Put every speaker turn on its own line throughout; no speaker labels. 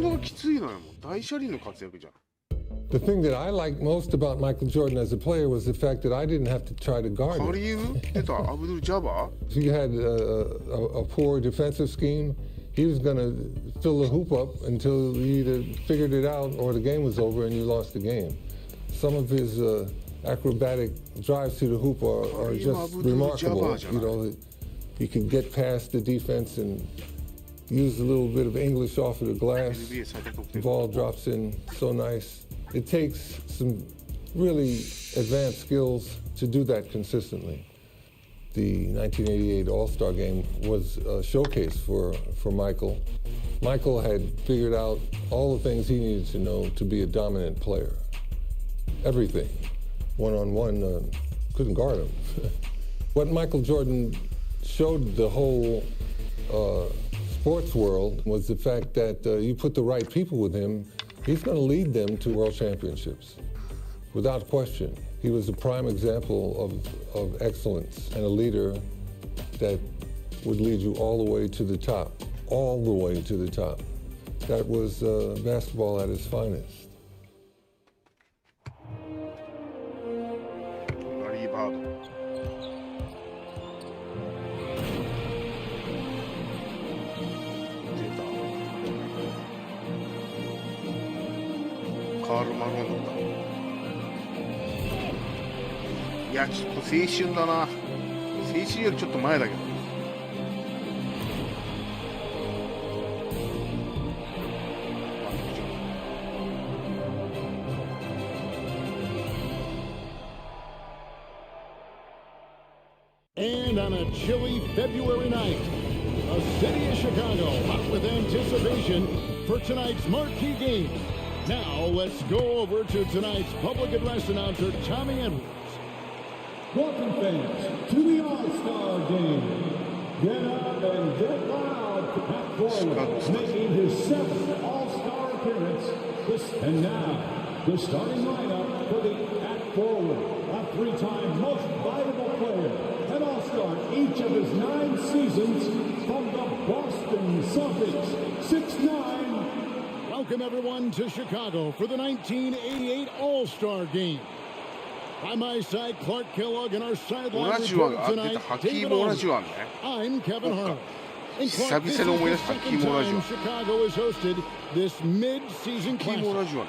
がきついのよ、もう大車輪の活躍じゃん。
The thing that I liked most about Michael Jordan as a player was the fact that I didn't have to try to guard
カ
him.
リーム出た、アブドゥル・ジャバー
If you had a poor defensive scheme, he was going to fill the hoop up until you either figured it out or the game was over and you lost the game. Some of his acrobatic drives to the hoop are just remarkable. You know, he can get past the defense and use a little bit of English off of the glass. The ball drops in so nice. It takes some really advanced skills to do that consistently. The 1988 All-Star Game was a showcase for Michael. Michael had figured out all the things he needed to know to be a dominant player. Everything. One-on-one, couldn't guard him. What Michael Jordan showed the whole sports world was the fact that you put the right people with him, he's going to lead them to world championships. Without question, he was a prime example of excellence and a leader that would lead you all the way to the top, all the way to the top. That was basketball at its finest.
ラリー・バード。出た。カール・マローンだった。いや、ちょっと青春だな。青春よりちょっと前だけど。
And on a chilly February night, a city of Chicago hot with anticipation for tonight's marquee game. Now let's go over to tonight's public address announcer, Tommy Edwards.
Welcome, fans, to the All-Star Game. Get up and get loud for Pat Forward, making his 7th All-Star appearance. And now, the starting lineup for the Pat Forward, a 3-time most valuable player, an All-Star each of his 9 seasons from the Boston Celtics, 6'9".
Welcome, everyone, to Chicago for the 1988 All-Star Game. By my side, Clark Kellogg, and our sideline reporter tonight, David Aldridge. I'm Kevin Harlan. And Clark, this is the second time Chicago has hosted this mid-season classic.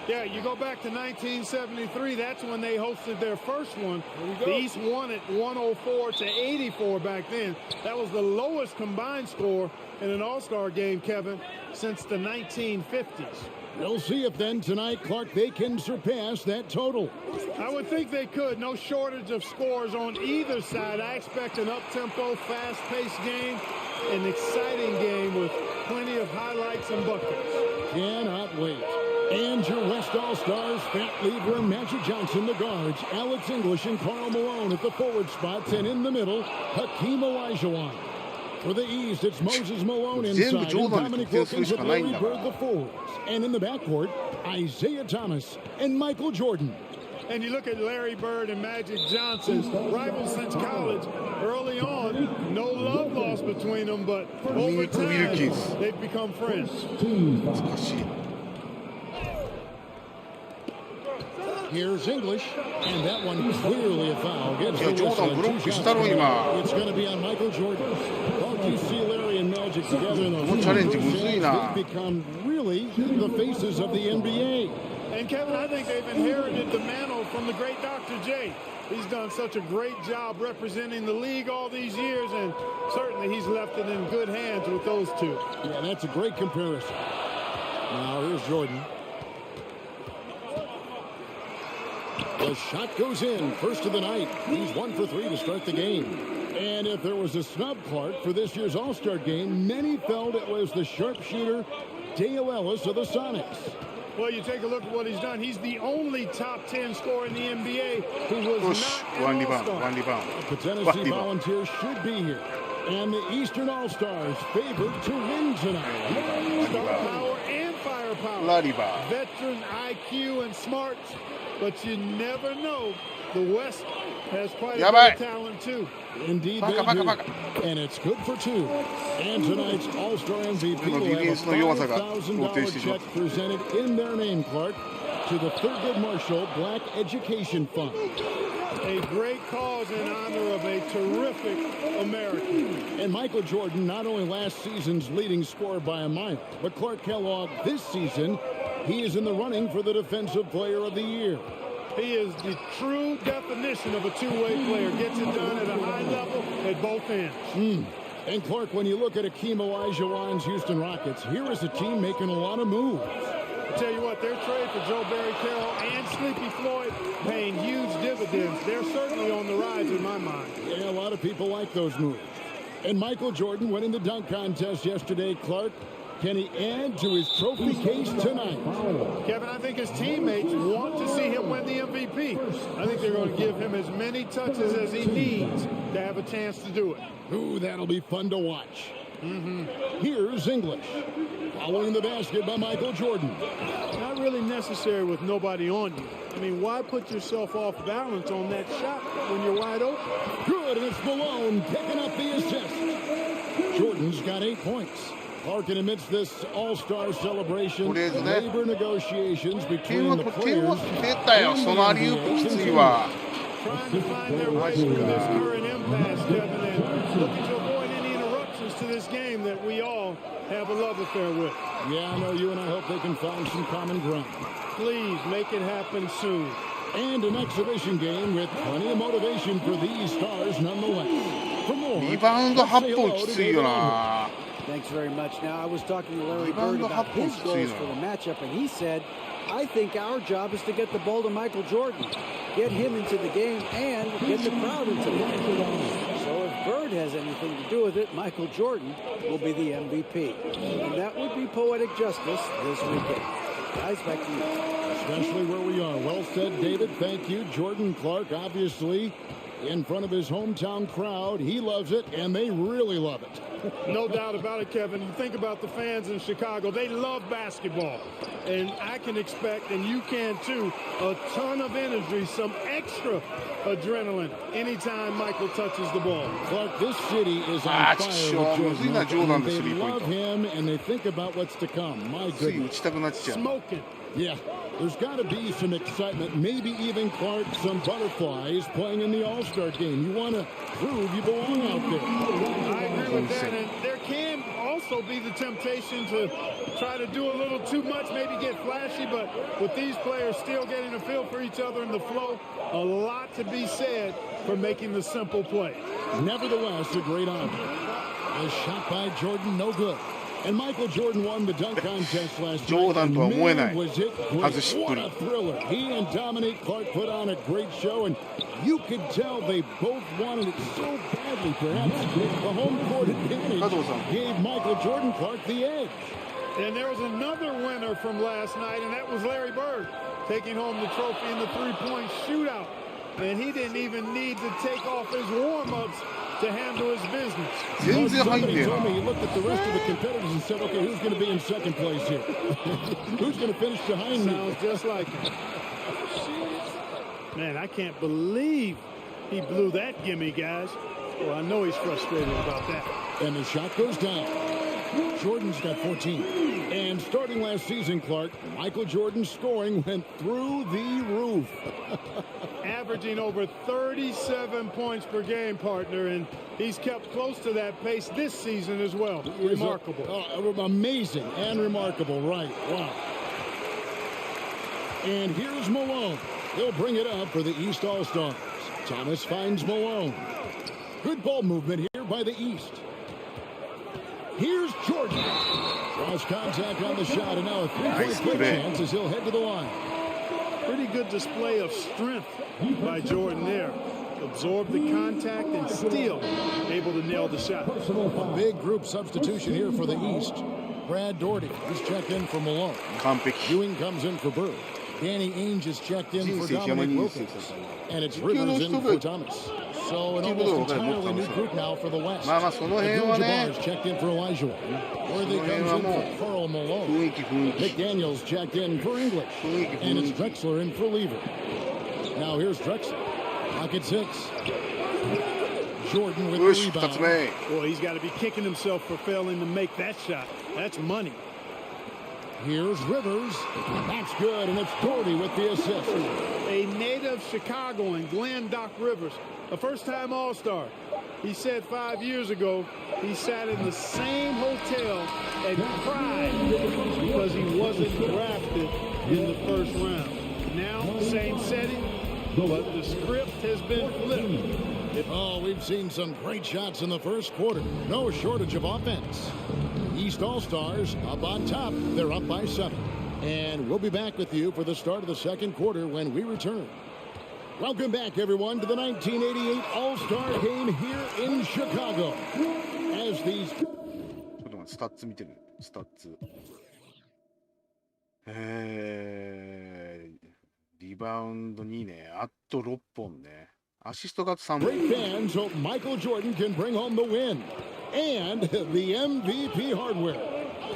Yeah, you go back to 1973, that's when they hosted their first one. The East won it 104-84 back then. That was the lowest combined score in an All-Star game, Kevin, since the 1950s.
We'll see if then tonight, Clark, they can surpass that total.
I would think they could. No shortage of scores on either side. I expect an up-tempo, fast-paced game, an exciting game with plenty of highlights and buckets.
Cannot wait. And your West All-Stars, Pat Lever and Magic Johnson, the guards, Alex English and Karl Malone at the forward spots, and in the middle, Hakeem Olajuwon. For the East, it's Moses Malone inside, and Dominic Wilkins and Larry Bird, the forwards. And in the backcourt, Isaiah Thomas and Michael Jordan.
And you look at Larry Bird and Magic Johnson, rivals since college. Early on, no love lost between them, but over time, they've become friends.
Here's English, and that one clearly a foul. It's going to be on Michael Jordan. Don't you see Larry and Magic together in the they've become really the faces of the NBA.
And Kevin, I think they've inherited the mantle from the great Dr. J. He's done such a great job representing the league all these years, and certainly he's left it in good hands with those two.
Yeah, that's a great comparison. Now here's Jordan. The shot goes in, first of the night. He's 1 for 3 to start the game. And if there was a snub, Clark, for this year's All-Star game, many felt it was the sharpshooter Dale Ellis of the Sonics.
Well, you take a look at what he's done. He's the only top 10 scorer in the NBA who was not an All-Star.
The Tennessee Volunteers should be here. And the Eastern All-Stars favored to win tonight. Star power and firepower. Veteran IQ and smarts.
but you never know. The West has quite a
やばい。
bit of talent too.
Indeed,
バ
they
カバカ
do.
バカ。
And it's good for two. And tonight's All-Star MVP
この
will
ディフェ
have
ンスの弱さ
a
が露呈して
$5,000
しまっ
check
た。
presented in their name, Clark, to the Thurgood Marshall Black Education Fund.
A great cause in honor of a terrific American.
And Michael Jordan, not only last season's leading scorer by a mile, but Clark Kellogg this season, he is in the running for the Defensive Player of the Year.
He is the true definition of a two-way player. Gets it done at a high level at both ends.
And Clark, when you look at Hakeem Olajuwon's Houston Rockets, here is a team making a lot of moves.
I tell you what, their trade for Joe Barry Carroll and Sleepy Floyd paying huge dividends. They're certainly on the rise in my mind.
Yeah, a lot of people like those moves. And Michael Jordan winning the dunk contest yesterday, Clark. Can he add to his trophy case tonight?
Kevin, I think his teammates want to see him win the MVP. I think they're going to give him as many touches as he needs to have a chance to do it.
Ooh, that'll be fun to watch. Here's English. Following the basket by Michael Jordan.
Not really necessary with nobody on you. I mean, why put yourself off balance on that shot when you're wide open?
Good, and it's Malone picking up the assist. Jordan's got 8 points. Larkin amidst this all-star celebration, labor negotiations
点
between
は
the
点は
players.
出たよ。そのアリウープきついわ。
Trying to find their way through this current impasse, Kevin, and looking to avoid any interruptions to this game that we all have a love affair with.
Yeah, I know you and I hope they can find some common ground.
Please make it happen soon.
And an exhibition game with plenty of motivation for these stars nonetheless. For more,
リバウンド
let's say
8本
hello
き
to
ついよ
David Aldridge.
な。
Thanks very much. Now, I was talking to Larry
Rebound
Bird about his
happened,
goals
you
for
know.
the matchup, and he said, I think our job is to get the ball to Michael Jordan, get him into the game, and get the crowd into the game. So if Bird has anything to do with it, Michael Jordan will be the MVP. And that would be poetic justice this weekend. Guys, back to you.
Especially where we are. Well said, David. Thank you. Jordan Clark, obviously, in front of his hometown crowd. He loves it, and they really love it.
No doubt about it, Kevin. You think about the fans in Chicago. They love basketball. And I can expect, and you can too, a ton of energy, some extra adrenaline anytime Michael touches the ball.
Clark, this city is on
Ah,
fire
sure.
with Jordan.
Muzi na Jordan
They
のスリーポイント。
love him, and they think about what's to come. My
つい打
goodness.
ちたくなっちゃう。
Smoking.
Yeah, there's got to be some excitement, maybe even, Clark, some butterflies playing in the All-Star game. You want to prove you belong out there.
I agree with that. And there can also be the temptation to try to do a little too much, maybe get flashy, but with these players still getting a feel for each other in the flow, a lot to be said for making the simple play.
Nevertheless, a great honor. A shot by Jordan, no good. And Michael Jordan won the dunk contest last
ジョーダン
night.
とは思えない
Man, was it great.
外しっぷ
What
り。
a thriller. He and Dominique Clark put on a great show, and you could tell they both wanted it so badly, perhaps. The home court advantage gave Michael Jordan Clark the edge.
And there was another winner from last night, and that was Larry Bird, taking home the trophy in the three-point shootout. And he didn't even need to take off his warm-ups to handle his business.
全然入んね
Somebody
え
told me
な。
he looked at the rest of the competitors and said, okay, who's going to be in second place here? Who's going to finish behind me?
Sounds just like him. Man, I can't believe he blew that gimme, guys. Well, I know he's frustrated about that.
And the shot goes down. Jordan's got 14. And starting last season, Clark, Michael Jordan's scoring went through the roof.
Averaging over 37 points per game, partner, and he's kept close to that pace this season as well. Remarkable.
Amazing and remarkable, right. Wow. And here's Malone. He'll bring it up for the East All-Stars. Thomas finds Malone. Good ball movement here by the East. Here's Jordan. Cross contact on the shot, and now a
Nice
three-point
play.
chance as he'll head to the line.
Pretty good display of strength by Jordan there. Absorbed the contact and still able to nail the shot.
A big group substitution here for the East. Brad Doherty is checked in for Malone.
完璧。
Ewing comes in for Bird. Danny Ainge is checked in for
人生山
Dominic
に
Wilkins. And it's Rivers in for Thomas. So an
っていうこと
almost
が分かればもっと
entirely
楽
new
し
group now for the West.
まあまあその辺はね
Abdul-Jabbar's checked in for Elijah. Worthy
その辺
comes
は
in
もう
for Karl
雰
Malone.
囲気雰囲
Nick
気
Daniels checked in for English.
雰囲気
And
雰
it's
囲気
Drexler in for Lever. Now here's Drexler. Pocket six. Jordan with
よ
the
し2つ
rebound.
目
Boy, he's got to be kicking himself for failing to make that shot. That's money.
Here's Rivers. That's good, and it's Doherty with the assist.
A native Chicagoan, Glenn Doc Rivers, a first-time All-Star. He said 5 years ago he sat in the same hotel and cried because he wasn't drafted in the first round. Now, same setting, but the script has been flipped.
Oh, we've seen some great shots in the first quarter. No shortage of offense. East All-Stars up on top. They're up by 7. And we'll be back with you for the start of the second quarter when we return. Welcome back, everyone, to the 1988 All-Star Game here in Chicago. As these...
ちょっと待ってスタッツ見てるスタッツリバウンド2ねあと6本ねアシストが3本
Great fans hope Michael Jordan can bring home the win and the MVP hardware.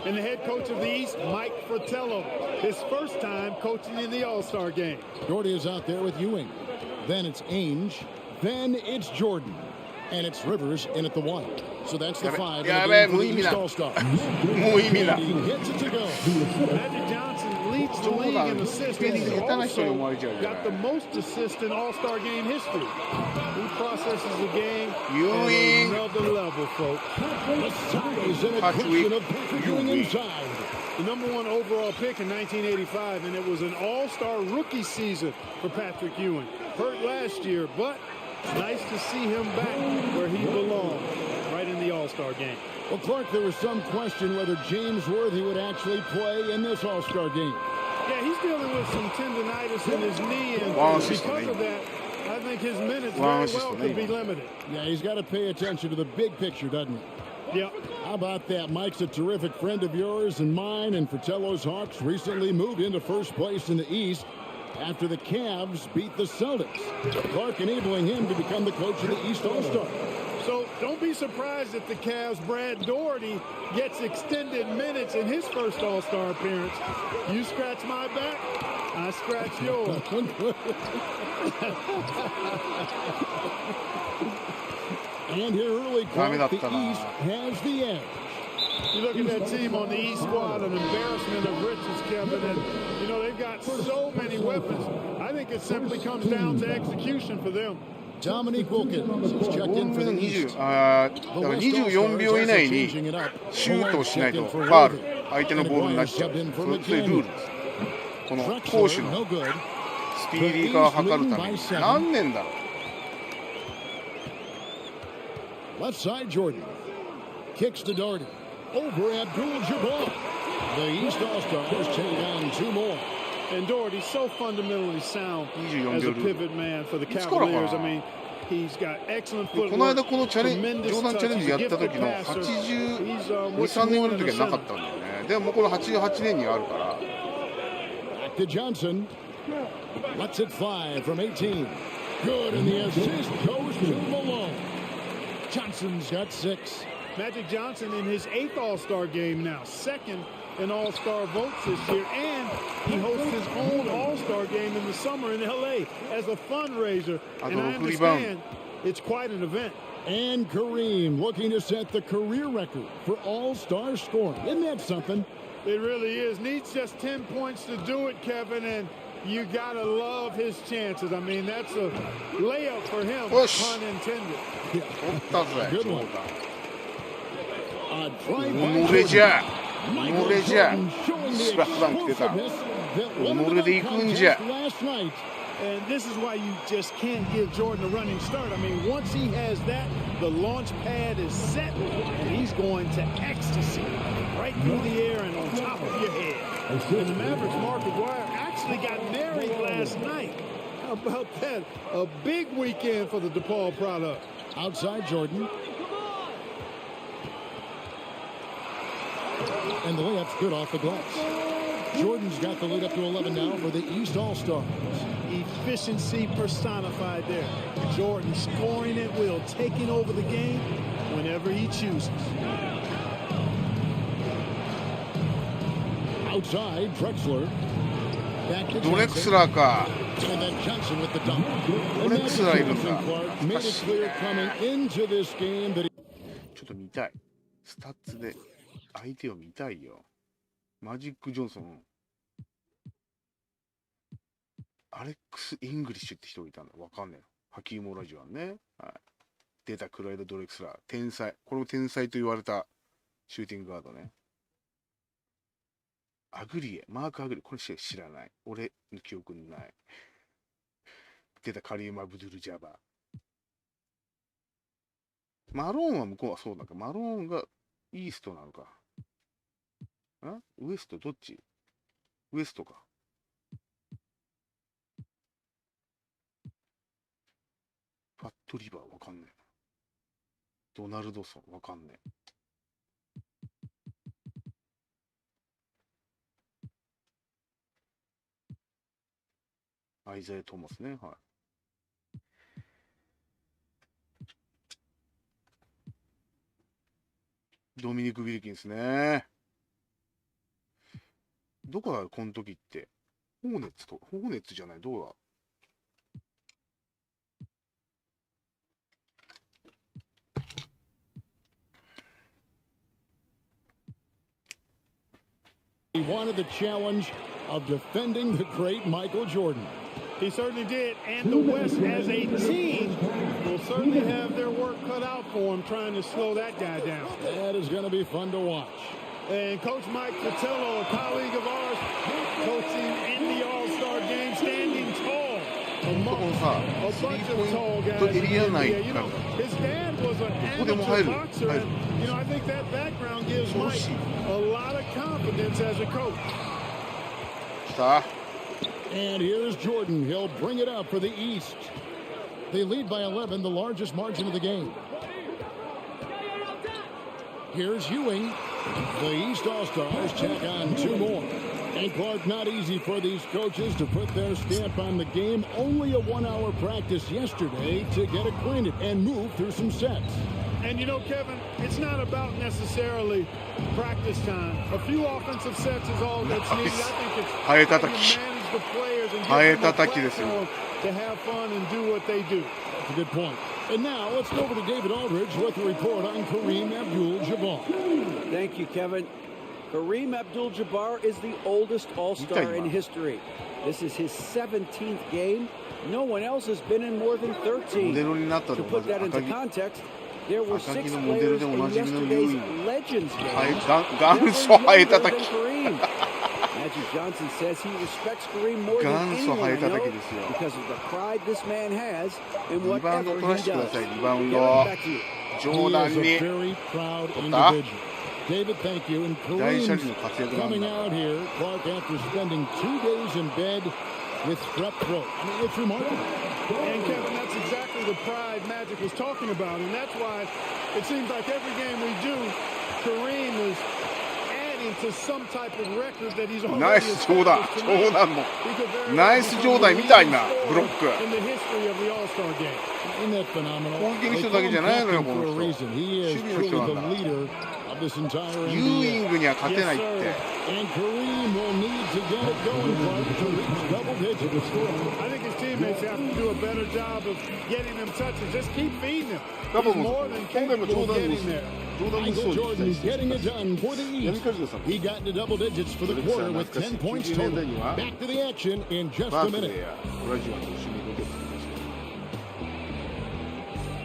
And the head coach of the East, Mike Fratello, his first time coaching in the All-Star Game.
Doherty is out there with Ewing. Then it's Ainge. Then it's Jordan. And it's Rivers in at the 1. So that's the 5
や
in
べ
the game for
もう
the
意味
East
だ
All-Stars.
もう意味だ
He hits it to go.
Magic Johnson leads the league in assists and he's also got the most assists in All-Star Game history. He processes the game
Ewing.
at another level, folks.
The size and equation of Patrick Ewing inside.
The number 1 overall pick in 1985, and it was an all-star rookie season for Patrick Ewing. Hurt last year, but nice to see him back where he belongs, right in the all-star game.
Well, Clark, there was some question whether James Worthy would actually play in this all-star game.
Yeah, he's dealing with some tendonitis in his knee, and because of that, I think his minutes very well could be limited.
Yeah, he's got to pay attention to the big picture, doesn't he?
Yeah.
How about that? Mike's a terrific friend of yours and mine, and Fratello's Hawks recently moved into first place in the East after the Cavs beat the Celtics. Clark enabling him to become the coach of the East All-Star.
So don't be surprised if the Cavs' Brad Doherty gets extended minutes in his first All-Star appearance. You scratch my back, I scratch yours.
And here early, Clark, the East has the edge.
You look at that team on the East squad, an embarrassment of riches, Kevin, and you know they've got so many weapons. I think it simply comes down to execution for them.
Dominique Wilkins is checked in for the East.
だから24秒以内にシュートをしないとファール相手のボールになっちゃうそういうルールですこの攻守のスピーディー化を図るために何年だろう
Left side, Jordan. Kicks to Doherty. Over Abdul-Jabbar. The East All-Stars take on 2 more.
And Doherty's so fundamentally sound as a pivot man for the Cavaliers. I mean, he's got excellent
この
footwork,
間このジョーダンチャレンジやった時の82、3年後の時はなかったんだよねでももうこの88年にあるから
Back to Johnson. Lets it fly from 18. Good, and the assist goes to Malone. Johnson's got 6.
Magic Johnson in his 8th All-Star game now, 2nd in All-Star votes this year, and he hosts his own All-Star game in the summer in L.A. as a fundraiser, and I understand it's quite an event.
And Kareem looking to set the career record for All-Star scoring. Isn't that something?
It really is. Needs just 10 points to do it, Kevin, and you gotta love his chances. I mean, that's a layup for him, pun intended.
取ったぜジョーダン
A
己じゃ己じゃスラッダン来てた己で行くんじゃ
And this is why you just can't give Jordan a running start. I mean, once he has that, the launch pad is set, and he's going to ecstasy right through the air and on top of your head. And the Mavericks' Mark McGuire actually got married last night. How about that? A big weekend for the DePaul product.
Outside Jordan. And the layup's good off the glass. Jordan's got the lead up to 11 now for the East All-Stars.
Efficiency personified there. Jordan scoring at will, taking over the game whenever he chooses.
Outside, Drexler. Back to
ドレクスラーか。
And then Johnson with the dunk. And
Drexler
that's
いるんだ。
Jonathan Clark made it clear coming into this game that he...
ちょっと見たい。スタッツで相手を見たいよ。マジック・ジョンソン。アレックス・イングリッシュって人がいたんだ。わかんない。ハキーム・オラジュアンね。はい。出たクライド・ドレクスラー。天才。これも天才と言われたシューティングガードね。アグリエ。マーク・アグリエ。これ知らない。俺の記憶にない。出たカリーム・アブドゥル・ジャバー。マローンは向こうはそうだか。マローンがイーストなのか。ウエストどっち？ウエストか。ファットリバーわかんねえ。ドナルドソンわかんねえ。アイザイ・トーマスね。はい。ドミニク・ウィルキンスね。どこだこの時って。ホーネッツじゃない、どうだ。
He wanted the challenge of defending the great Michael Jordan.
He certainly did, and the West as a team will certainly have their work cut out for him trying to slow that guy down.
That is going to be fun to watch.
And Coach Mike Fratello, a colleague of ours, coaching in the All-Star game, standing tall among a bunch of tall guys. You know, his dad was an amateur boxer, and you know, I think that background gives Mike a lot of confidence as a coach.
And here's Jordan. He'll bring it up for the East. They lead by 11, the largest margin of the game. Here's Ewing. The East All-Stars check on two more. And Clark, not easy for these coaches to put their stamp on the game. Only a 1 hour practice yesterday to get acquainted and move through some sets.
And you know, Kevin, it's not about necessarily practice time. A few offensive sets is all that's needed. I think it's to manage the players and give them a platform to have fun and do what they do.
That's a good point. And now let's go over to David Aldridge with a report on Kareem Abdul-Jabbar.
Thank you, Kevin. Kareem Abdul-Jabbar is the oldest All-Star in history. This is his 17th game. No one else has been in more than 13. To put that into context, there were 6 players in yesterday's Legends game. Kareem. Magic Johnson says he respects Kareem more than anyone I know because of the pride this man has in whatever he does. Kevin, back to you.
He is a very proud individual. David, thank you. And Kareem's coming out here, Clark, after spending 2 days in bed with strep throat. I mean, it's remarkable.
And Kevin, that's exactly the pride Magic was talking about, and that's why it seems like every game we do, Kareem is adding to some type of record that he's already established to make. In the history of the All-Star game.
Isn't that phenomenal? They call him captain for a reason. He is truly the leader of this entire NBA. Yes, sir. And Kareem will need to get it going, Clark, to reach double digits.
I think his teammates have to do a better job of getting him touches. Just keep feeding him. He's more than capable of getting there.
Michael Jordan getting it done for the East. He got into double digits for the quarter with 10 points total. Back to the action in just a minute.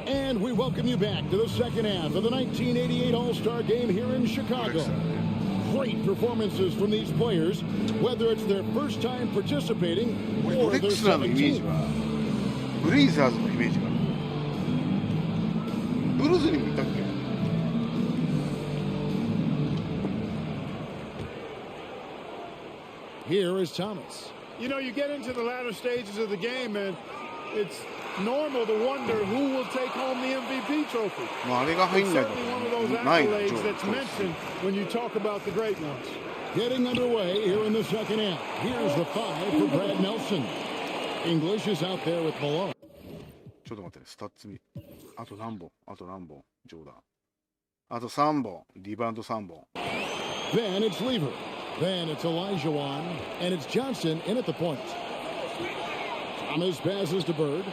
And we welcome you back to the second half of the 1988 All-Star Game here in Chicago. Great performances from these players, whether it's their first time participating or their 17th.
ブレイザーズのイメージが。ブルーズにもいたっけ？
Here is Thomas.
You know, you get into the latter stages of the game, and it's normal to wonder who will take home the MVP trophy. It's certainly one of those accolades that's mentioned when you talk about the great ones.
Getting underway here in the second half. Here's the 5 for Brad Nelson. English is out there with Malone.
ちょっと待ってね、スタッツ見。あと何本ジョーダン。あと3本。リバウンド3本。
Then it's Lever. Then it's Olajuwon. And it's Johnson in at the point. Thomas passes to Bird.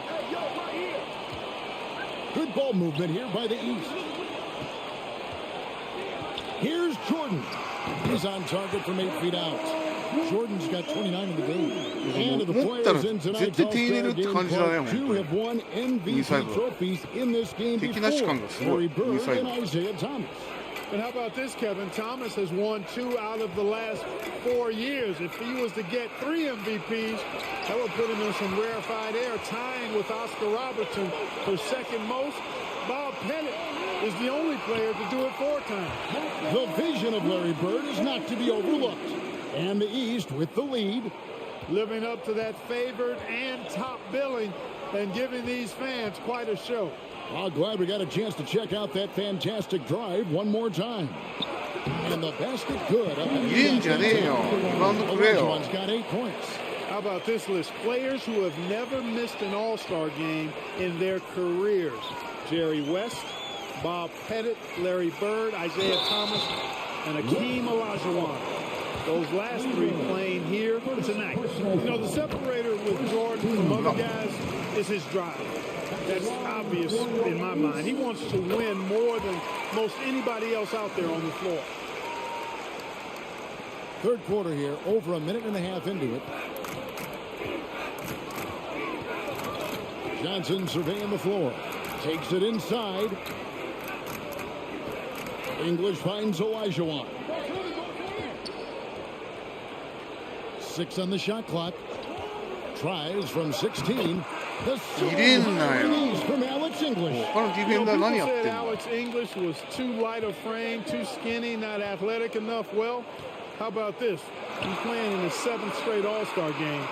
Good ball movement here by the East. Here's Jordan. He's on target from 8 feet out. Jordan's got 29 in the game. And the players in tonight's All-Star Game Club, 2 have won MVP trophies in this game before. Larry Bird and Isaiah Thomas.
And how about this, Kevin? Thomas has won 2 out of the last 4 years. If he was to get 3 MVPs, that would put him in some rarefied air, tying with Oscar Robertson for second most. Bob Pettit is the only player to do it 4 times.
The vision of Larry Bird is not to be overlooked. And the East with the lead.
Living up to that favored and top billing and giving these fans quite a show.
I'm glad we got a chance to check out that fantastic drive one more time. And the basket good. Olajuwon's got 8 points.
How about this list? Players who have never missed an All-Star game in their careers. Jerry West, Bob Pettit, Larry Bird, Isaiah Thomas, and Hakeem Olajuwon. Those last 3 playing here tonight. You know, the separator with Jordan from other guys is his drive. That's obvious in my mind. He wants to win more than most anybody else out there on the floor.
Third quarter here, over a minute and a half into it. Johnson surveying the floor. Takes it inside. English finds Olajuwon. 6 on the shot clock. Tries from 16. The from Alex English.
People said Alex English was too light of frame, too skinny, not athletic enough. Well, how about this? He's playing in his 7th straight All-Star game.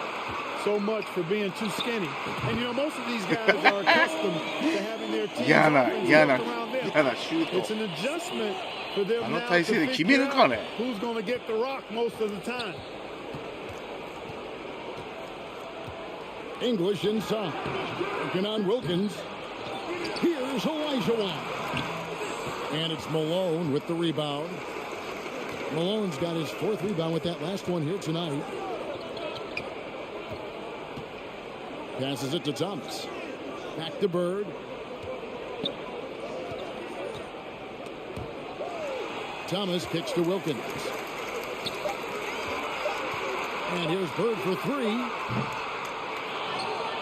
So much for being too skinny. And you know, most of these guys are accustomed to having their teams around them. It's an adjustment for them now to figure out who's going to get the rock most of the time.
English inside. Working on Wilkins. Here's Olajuwon. And it's Malone with the rebound. Malone's got his 4th rebound with that last one here tonight. Passes it to Thomas. Back to Bird. Thomas kicks to Wilkins. And here's Bird for 3.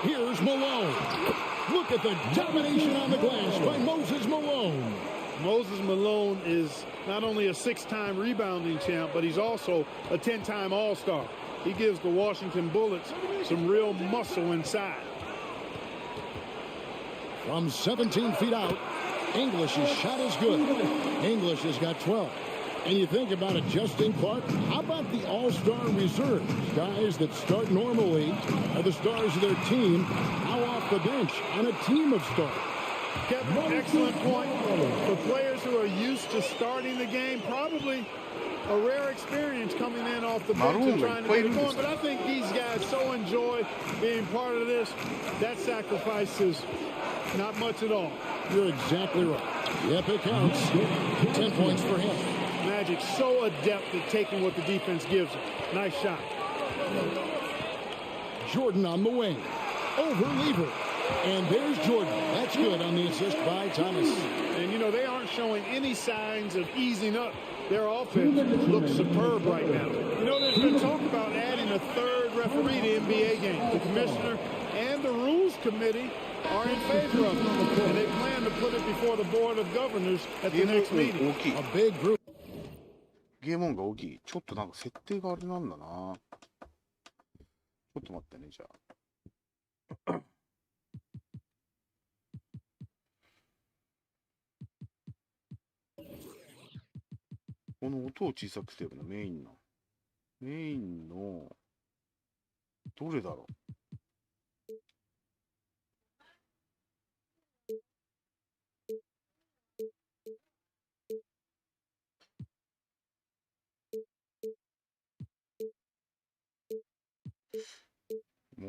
Here's Malone. Look at the domination on the glass by Moses Malone.
Moses Malone is not only a 6-time rebounding champ, but he's also a 10-time All-Star. He gives the Washington Bullets some real muscle inside.
From 17 feet out, English's shot is good. English has got 12. And you think about it, Justin Clark, how about the All-Star reserves? Guys that start normally are the stars of their team, now off the bench on a team of stars.
Kevin, excellent point. For players who are used to starting the game, probably a rare experience coming in off the bench and trying to get it going. But I think these guys so enjoy being part of this, that sacrifice is not much at all.
You're exactly right. Yep, it counts. 10 points for him.
Magic so adept at taking what the defense gives him. Nice shot.
Jordan on the wing. Over Lever. And there's Jordan. That's good on the assist by Thomas.
And, you know, they aren't showing any signs of easing up. Their offense looks superb right now. You know, there's been talk about adding a 3rd referee to NBA games. The commissioner and the rules committee are in favor of it. And they plan to put it before the board of governors at the next meeting.
A big group.
ゲーム音が大きい。ちょっとなんか設定があれなんだな。ちょっと待ってね、じゃあ。この音を小さくしてるの、メインの。メインの、どれだろう。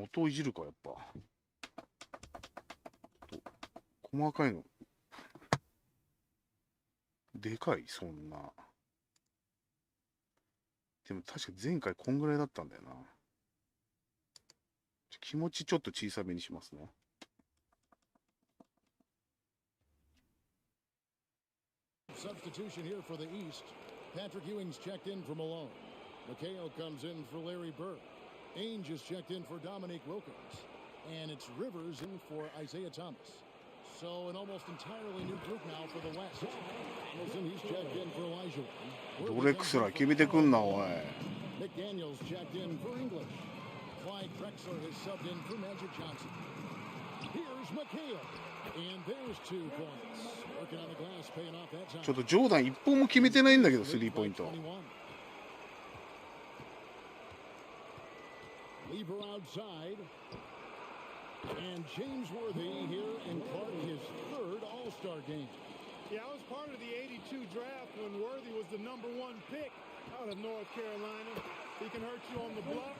元をいじるか、やっぱ。細かいの。でかい、そんな。でも確か前回こんぐらいだったんだよな。気持ちちょっと小さめにしますね。
Substitution here for the East. Patrick Ewing's checked in for Malone. McHale comes in for Larry Bird. Ainge is checked in for Dominique Wilkins. And it's Rivers in for Isaiah Thomas. So an almost entirely new group now for the West. Hamilton, he's checked in for Elijah.
ドレックスラー決めてくんな、おい。
McDaniels checked in for English. Clyde Drexler has subbed in for Magic Johnson. Here's McHale. And there's 2 points. Working on the glass, paying off that time.
ちょっとジョーダン一本も決めてないんだけど、スリーポイント。
Lever outside. And James Worthy here in Clark, his 3rd All-Star game.
Yeah, I was part of the 82 draft when Worthy was the #1 pick out of North Carolina. He can hurt you on the block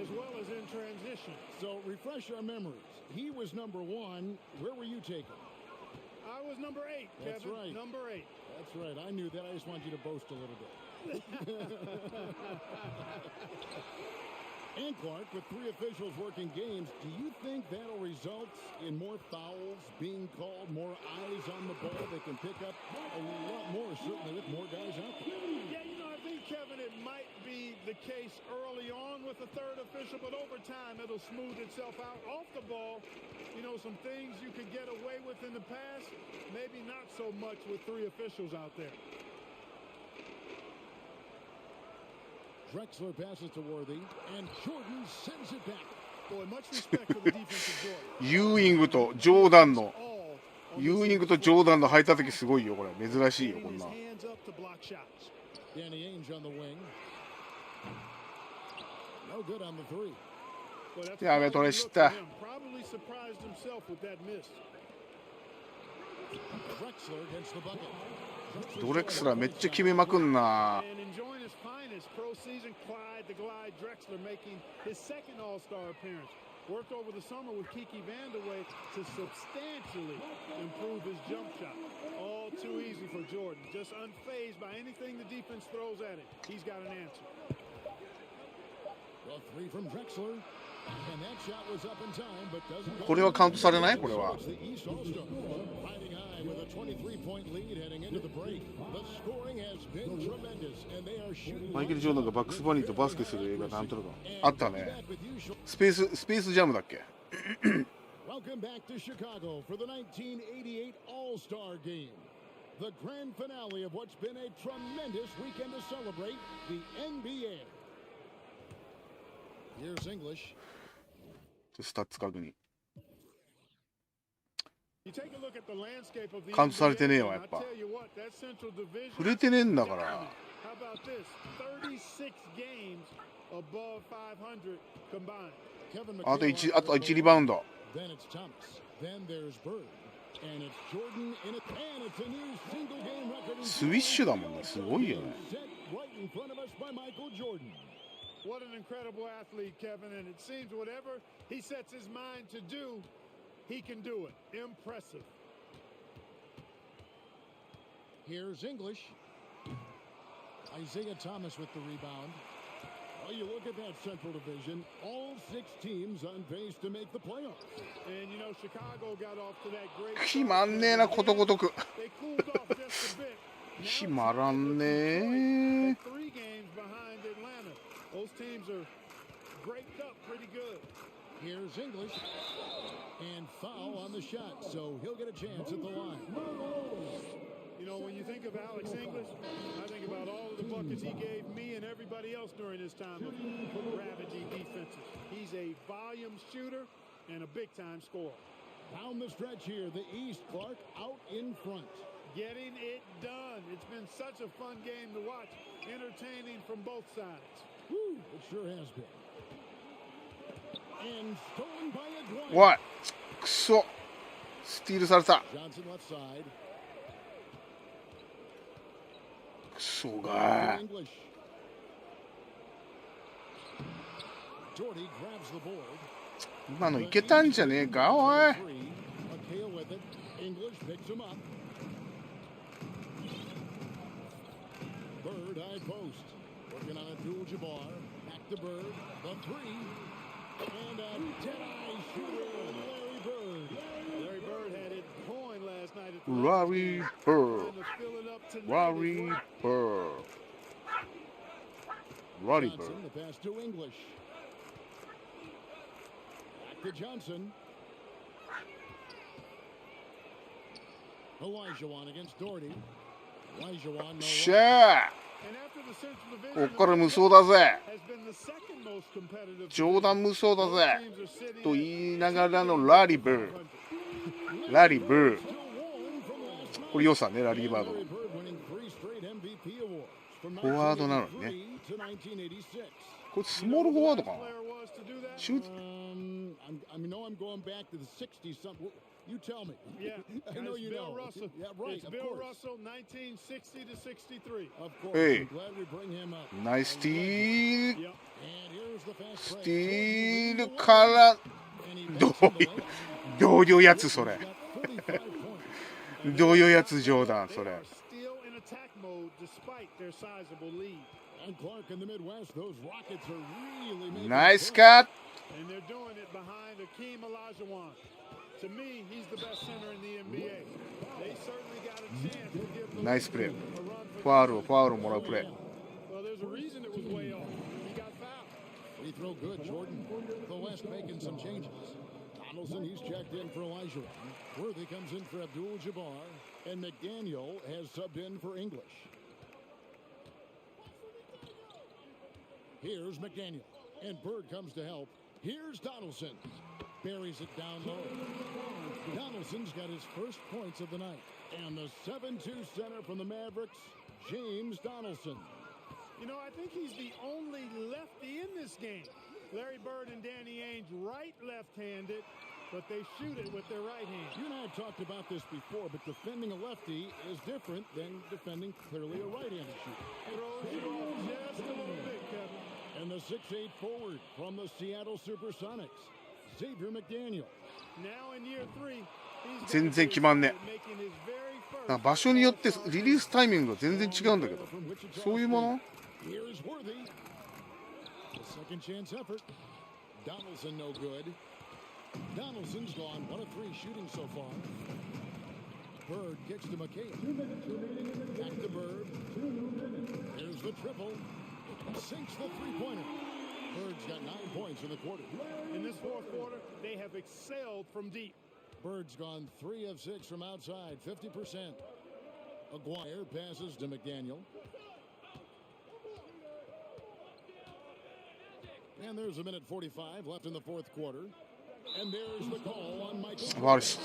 as well as in transition.
So refresh our memories. He was #1. Where were you taken?
I was number 8, Kevin.
That's right.
Number 8.
That's right. I knew that. I just wanted you to boast a little bit. And Clark, with 3 officials working games, do you think that'll result in more fouls being called, more eyes on the ball? They can pick up a lot more, certainly with more guys out there.
Yeah, I think, Kevin, it might be the case early on with the 3rd official, but over time it'll smooth itself out. Off the ball, some things you could get away with in the past, maybe not so much with 3 officials out there.
Drexler passes to Worthy, and Jordan sends it back.
Boy, much respect for the defensive Jordan.
ユーイングとジョーダンの入った時すごいよ、これ。珍しいよ、こんな。
Danny Ainge on the wing. No good on the 3.
やべ、取れした。
Probably surprised himself with that miss.
Drexler gets the bucket.
ドレックスラーめっちゃ決めまくんな。
Pro season, Clyde the Glide Drexler making his 2nd All-Star appearance. Worked over the summer with Kiki Vandeweghe to substantially improve his jump shot. All too easy for Jordan. Just unfazed by anything the defense throws at him. He's got an answer.
Well, 3 from Drexler. And that shot was up in time, but doesn't go.
これはカウントされない？これは。
The East All-Star riding high with a 23-point lead heading into the break. The scoring has been tremendous, and they are shooting.
マイケル・ジョーダンがバックスバニーとバスケする映画なんとなくあったね。スペースジャムだっけ？
Welcome back to Chicago for the 1988 All-Star Game. The grand finale of what's been a tremendous weekend to celebrate the NBA. Here's English.
スタッツ確認。
You take a look at the landscape of the
カウントされてねえわ、やっぱ。触れてねえんだから。
How about this? 36 games above 500 combined.
あと1リバウンド。
Then it's Thomas. Then there's Bird. And it's Jordan in it. And it's a new single game record.
スイッシュだもんね。すごいよね。
Set right in front of us by Michael Jordan.
What an incredible athlete, Kevin. And it seems whatever he sets his mind to do, he can do it. Impressive.
Here's English. Isaiah Thomas with the rebound. Well, you look at that Central Division, all 6 teams on pace to make the playoffs.
And Chicago got off to that great.
決まんねえな、ことごとく。
They cooled off just a bit.
決まらんねえ。
3 games behind Atlanta. Those teams are breaked up pretty good.
Here's English. And foul on the shot, so he'll get a chance at the line.
When you think of Alex English, I think about all of the buckets he gave me and everybody else during his time of ravaging defenses. He's a volume shooter and a big-time scorer.
Down the stretch here, the East, Clark out in front.
Getting it done. It's been such a fun game to watch, entertaining from both sides.
Woo, it sure has been. And stolen by Aguirre.
おい、くそ。スティールされた。
Johnson left side.
くそが。
English. Jordy grabs the board.
今のいけたんじゃねえか、おい。
McHale with it. English picks him up. Bird high post. Working on Abdul-Jabbar. Back to Bird. The three. And a dead-eye shooter. Larry Bird.
Larry Bird had it going last night at the
Larry Bird.
trying to fill it up tonight.
Larry Bird. Larry Bird.
Johnson, the pass to English. Back to Johnson. Elijah against Doherty. Elijah no
しゃあ
And after the Central
こ
Division,
っから無双だぜ
has been the second most competitive.
ジョーダン無双だ
Both
ぜ
teams are sitting
と
at
言いながらのラリー・ブーラリー・ブー
still warm from last night.
これ良さねラリー・バード
Larry Bird winning 3 straight MVP awards from
フォワードなのにね
1983 to 1986.
これスモールフォワードかな
player was to do that.
シュート
I know I'm going back to the 60s. You tell me.
Yeah,
I know
it's
you
Bill
know.
Russell.
Yeah, right.
It's
Of
Bill
course.
Russell, 1960 to 63.
Of course.
Hey.
I'm glad we bring him up.
ナイスティール
Yep.
And here's the fast
ス
break.
ティールから
And he
ど
makes
う
him
いう
late.
どういうやつそれ
He's got 45 points.
どういうやつジョーダン
They
それ
are still in attack mode despite their sizable lead.
And Clark in the Midwest, those Rockets are really making
ナイス
it
カット
And they're doing it behind Hakeem Olajuwon. To me, he's the best center in the NBA. They certainly got a chance to give the
ナイスプレー
a run
フ
for
ァウルをもらうプレー
Well, there's a reason it was way off. He got fouled.
Free throw good, Jordan. The West making some changes. Donaldson, he's checked in for Elijah. Worthy comes in for Abdul-Jabbar. And McDaniel has subbed in for English. Here's McDaniel. And Bird comes to help. Here's Donaldson. Buries it down low. Donaldson's got his first points of the night. And the 7-2 center from the Mavericks, James Donaldson.
You know, I think he's the only lefty in this game. Larry Bird and Danny Ainge left-handed, but they shoot it with their right hand.
You and I have talked about this before, but defending a lefty is different than defending clearly a right-handed shooter.
Throws you off just a little bit, Kevin.
And the 6'8 forward from the Seattle Supersonics, Xavier McDaniel.
Now in year 3, he's
全然決まんね
making his very
なん
first.
か場所によってリリースタイミングが全然違うんだけど
From Wichita
そういうもの
Here's Worthy. The second chance effort. Donaldson no good. Donaldson's gone 1 of 3 shooting so far. Bird kicks to McHale. Back to Bird. Here's the triple. Sinks the three-pointer. Bird's got 9 points in the quarter.
In this fourth quarter, they have excelled from deep.
Bird's gone 3 of 6 from outside, 50%. Aguirre passes to McDaniel. And there's a minute 45 left in the fourth quarter. And there's the call on Michael.
ファウルし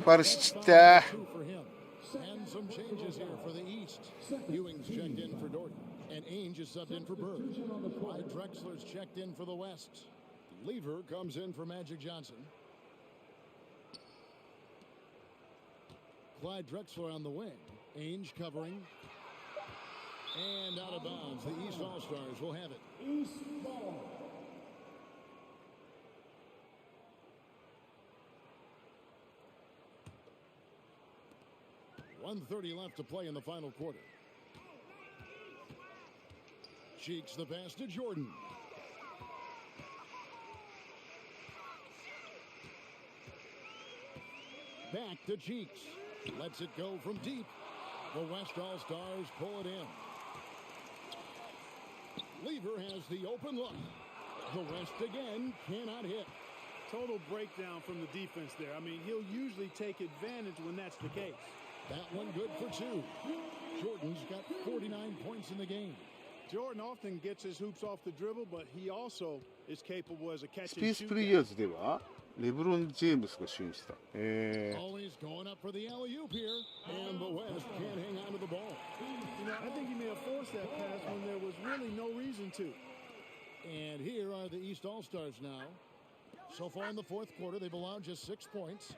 ファウルしちった
Two for him. And some changes here for the East. Ewing's checked in for Doherty. And Ainge is subbed in for Bird. Clyde Drexler's checked in for the West. Lever comes in for Magic Johnson. Clyde Drexler on the wing. Ainge covering. And out of bounds. The East All-Stars will have it.
East ball.
1:30 left to play in the final quarter. Cheeks the pass to Jordan. Back to Cheeks. Lets it go from deep. The West All-Stars pull it in. Lever has the open look. The West again cannot hit.
Total breakdown from the defense there. I mean, he'll usually take advantage when that's the case.
That one good for 2. Jordan's got 49 points in the game.
Jordan often gets his hoops off the dribble, but he also is capable as a
ス
catch
ペー
and
ス
shoot
プレイ
guy.
ヤーズではレブロン・ジェームスが主演した
Always going up for the alley-oop here. And the West can't hang on to the ball.
You know, I think he may have forced that pass when there was really no reason to.
And here are the East All-Stars now. So far in the fourth quarter, they've allowed just 6 points.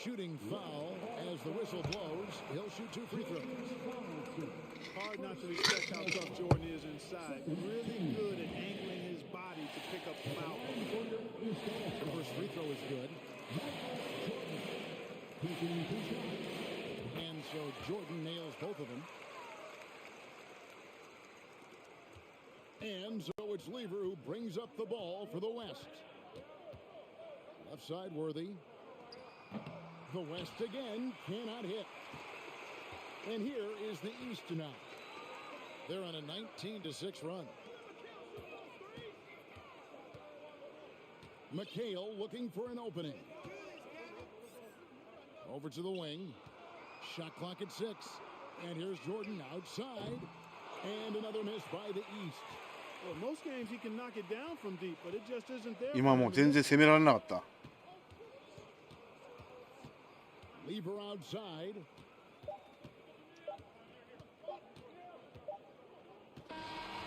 Shooting foul as the whistle blows. He'll shoot 2 free throws.
Hard not to respect how tough Jordan is inside. Really good at angling his body to pick up foul balls.
good. And so Jordan nails both of them. And so it's Lever who brings up the ball for the West. Left side Worthy. The West again cannot hit. And here is the East now. They're on a 19-6 run. McHale looking for an opening. Over to the wing. Shot clock at 6. And here's Jordan outside. And another miss by the East.
Well, most games he can knock it down from deep, but it just isn't there.
今もう全然攻められなかった。
Lever outside.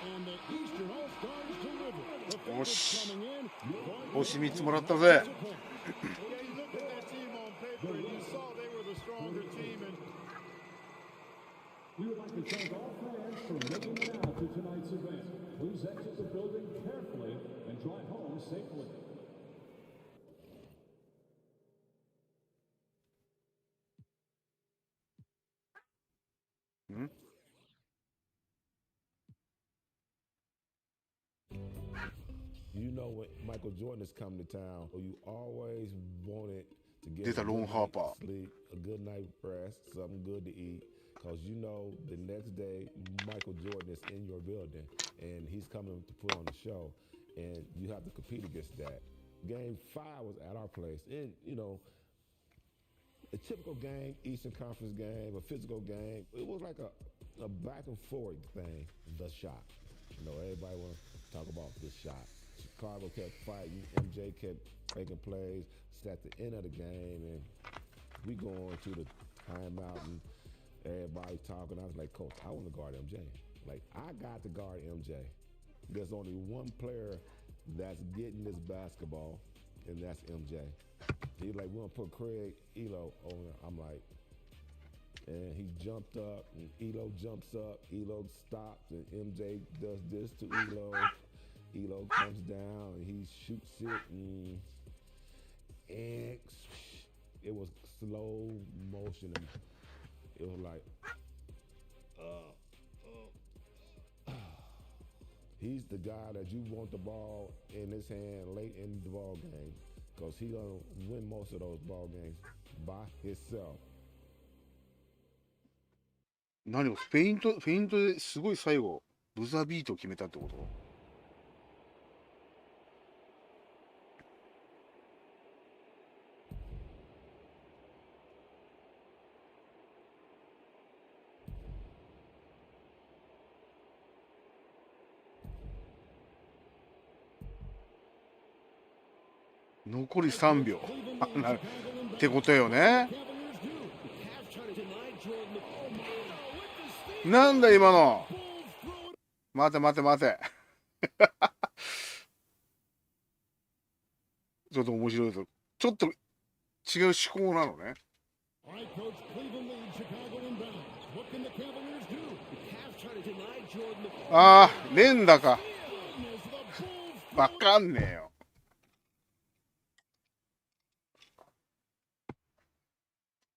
And the Eastern All-Stars deliver.
よし。星3つもらったぜ。
We would like to thank all fans for making it out to tonight's event. Please exit the building carefully and drive home safely.
You know when Michael Jordan is coming to town, you always wanted to get
出たロンハーパー。
sleep, a good night rest, something good to eat, because you know the next day Michael Jordan is in your building and he's coming to put on the show, and you have to compete against that. Game 5 was at our place, and you know, a typical game, Eastern Conference game, a physical game. It was like a back and forth thing. The shot, you know, everybody want to talk about this shot. Chicago kept fighting, MJ kept making plays. It's at the end of the game, and we going to the timeout, and everybody talking. I was like, Coach, I want to guard MJ. Like, I got to guard MJ. There's only one player that's getting this basketball, and that's MJ. He's like, we're going to put Craig Elo on there. I'm like, and he jumped up, and Elo jumps up. Elo stops, and MJ does this to Elo. Elo comes down, and he shoots it, and it was slow motion, and it was like, he's the guy that you want the ball in his hand late in the ball game, because he's going to win most of those ball games by himself.
何をフェイントですごい最後ブザービートを決めたってこと？残り3秒ってことよね。なんだ今の。待て待て待て。ちょっと面白いぞ。ちょっと違う思考なのね。ああ、連打か。わかんねえよ。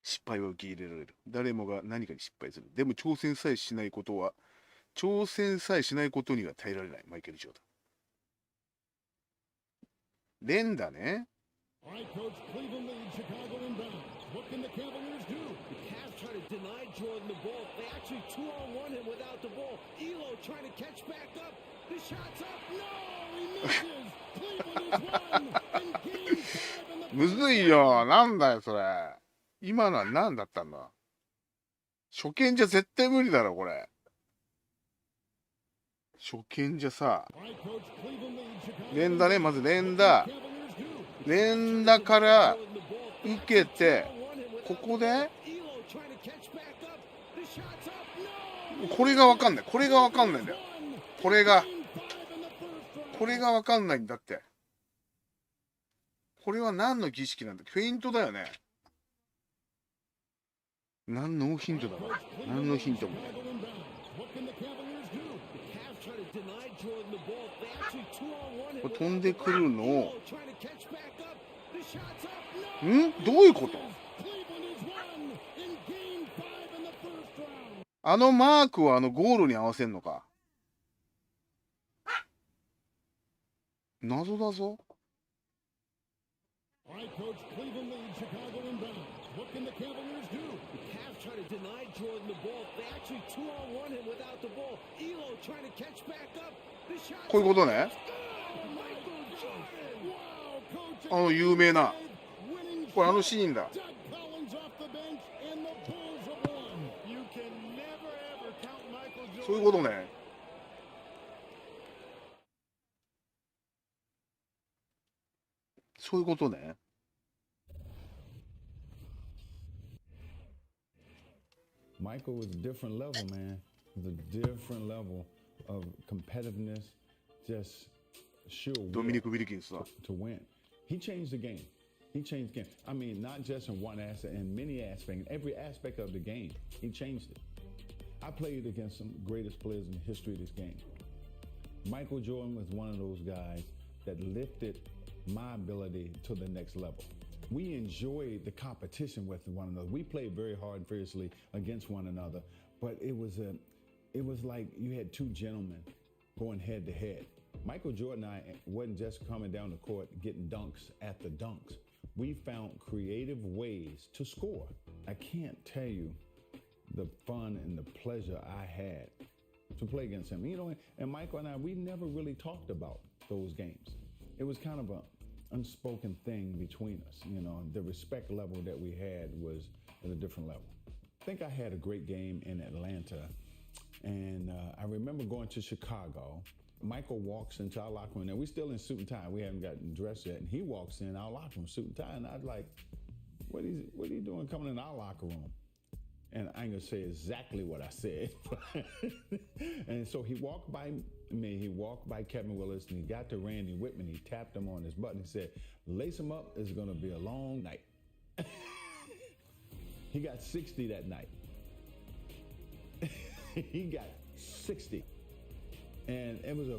失敗は受け入れられる。誰もが何かに失敗する。でも挑戦さえしないことには耐えられない。マイケル・ジョーダン。連打ね。むずいよ。なんだよそれ。今のは何だったんだ。初見じゃ絶対無理だろこれ。初見じゃさ、連打ね。まず連打から受けて、ここでこれが分かんない。これが分かんないんだよ。これが分かんないんだって。これは何の儀式なんだ。フェイントだよね。何のヒントだろう。何のヒントもね。これ飛んでくるのをどういうこと？あのマークはゴールに合わせんのか。謎だぞ。こういうことね。有名なこれシーンだ。そういうことね。そういうことね。
Michael was a different level, man. It was a different level of competitiveness, just sure
ドミニク・ウィルキンスだ。
to win. He changed the game. He changed the game. I mean, not just in one aspect, in many aspects, in every aspect of the game. He changed it. I played against some greatest players in the history of this game. Michael Jordan was one of those guys that lifted my ability to the next level. We enjoyed the competition with one another. We played very hard and fiercely against one another, but it was like you had two gentlemen going head to head. Michael Jordan and I wasn't just coming down the court getting dunks at the dunks. We found creative ways to score. I can't tell you the fun and the pleasure I had to play against him. You know, and Michael and I, we never really talked about those games. It was kind of an unspoken thing between us. You know, the respect level that we had was at a different level. I think I had a great game in Atlanta, and I remember going to Chicago. Michael walks into our locker room, and we're still in suit and tie. We haven't gotten dressed yet, and he walks in our locker room, suit and tie, and I was like, what are you doing coming in our locker room? And I ain't gonna say exactly what I said. And so he walked by me, he walked by Kevin Willis, and he got to Randy Whitman. He tapped him on his butt and he said, lace him up, it's gonna be a long night. He got 60 that night. He got 60. And it was a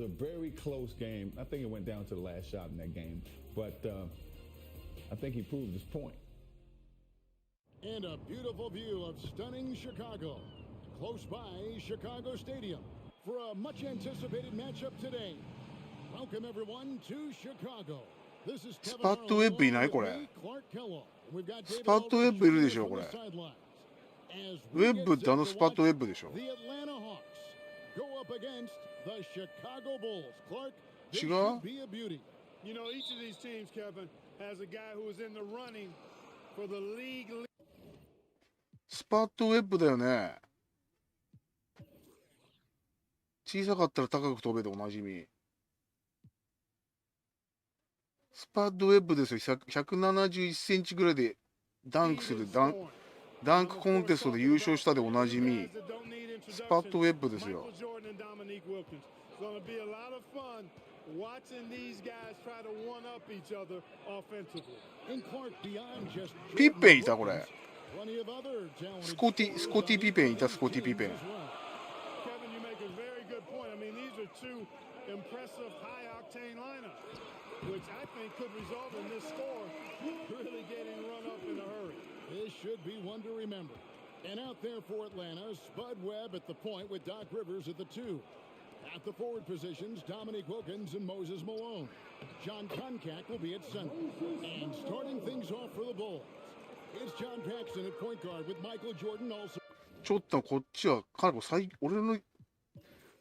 very close game. I think it went down to the last shot in that game, but I think he proved his point.
And a beautiful view of stunning Chicago, close by Chicago Stadium, for a much anticipated matchup today. Welcome everyone to Chicago. This is Kevin
スパットウェッブいないこれ。スパットウェッブいるでしょこれ。ウェッブってスパットウェッブでしょ。違う？
You know, each of these teams, Kevin, has a guy who is in the running for the league.
スパットウェッブだよね。小さかったら高く飛べでおなじみ。スパットウェッブですよ。171センチぐらいでダンクするダンクコンテストで優勝したでおなじみ。スパットウェッブですよ。ピッペンいたこれ。スコティ・ピペンいた。スコティ・ピペン。
Which I think could result in this score really getting run up in a hurry.
This should be one to remember. And out there for Atlanta, Spud Webb at the point with Doc Rivers at the two. At the forward positions, Dominique Wilkins and Moses Malone. John Koncak will be at center. And starting things off for the Bulls, it's John Paxson at point guard with Michael Jordan also.
ちょっとこっちは彼も俺の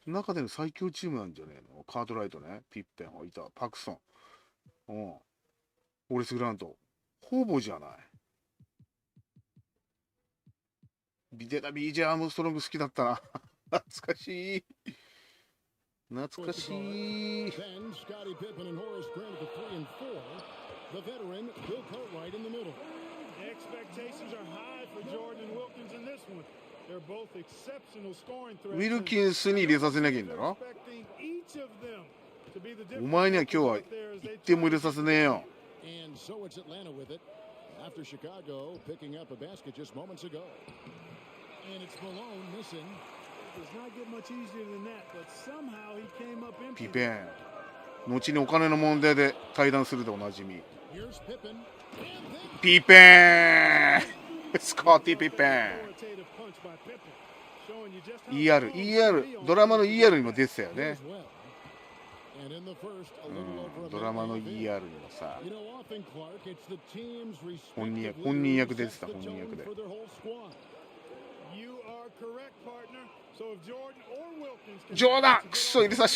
中での最強チームなんじゃねえの。カートライトね、ピッペンいた、パクソン。うん、オリス・グラントほぼじゃない。出た BJ アームストロング好きだったな。懐かしい懐かしい。ウィルキンスに入れさせなきゃいいんだろ。お前には今日は1点も入れさせねえよ。ピペン、後にお金の問題で退団するでおなじみ。
Here's Pippen. And then
ピーペンスコッティ・ピーペ
Authoritative punch by Pippen, showing you just how
ン ER ドラマの ER にも出てたよね
as well. And in the first, a little over a
ドラマの
minute and a
ER
bit.
にもさ
You know, often, Clark, it's the team's
本人
respective
本人役
leaders
出
that
てた
set
本
the
人役
tone
で
for their whole squad.
You are correct, partner. So if Jordan or Wilkins can
ジョーダンくそ入れさ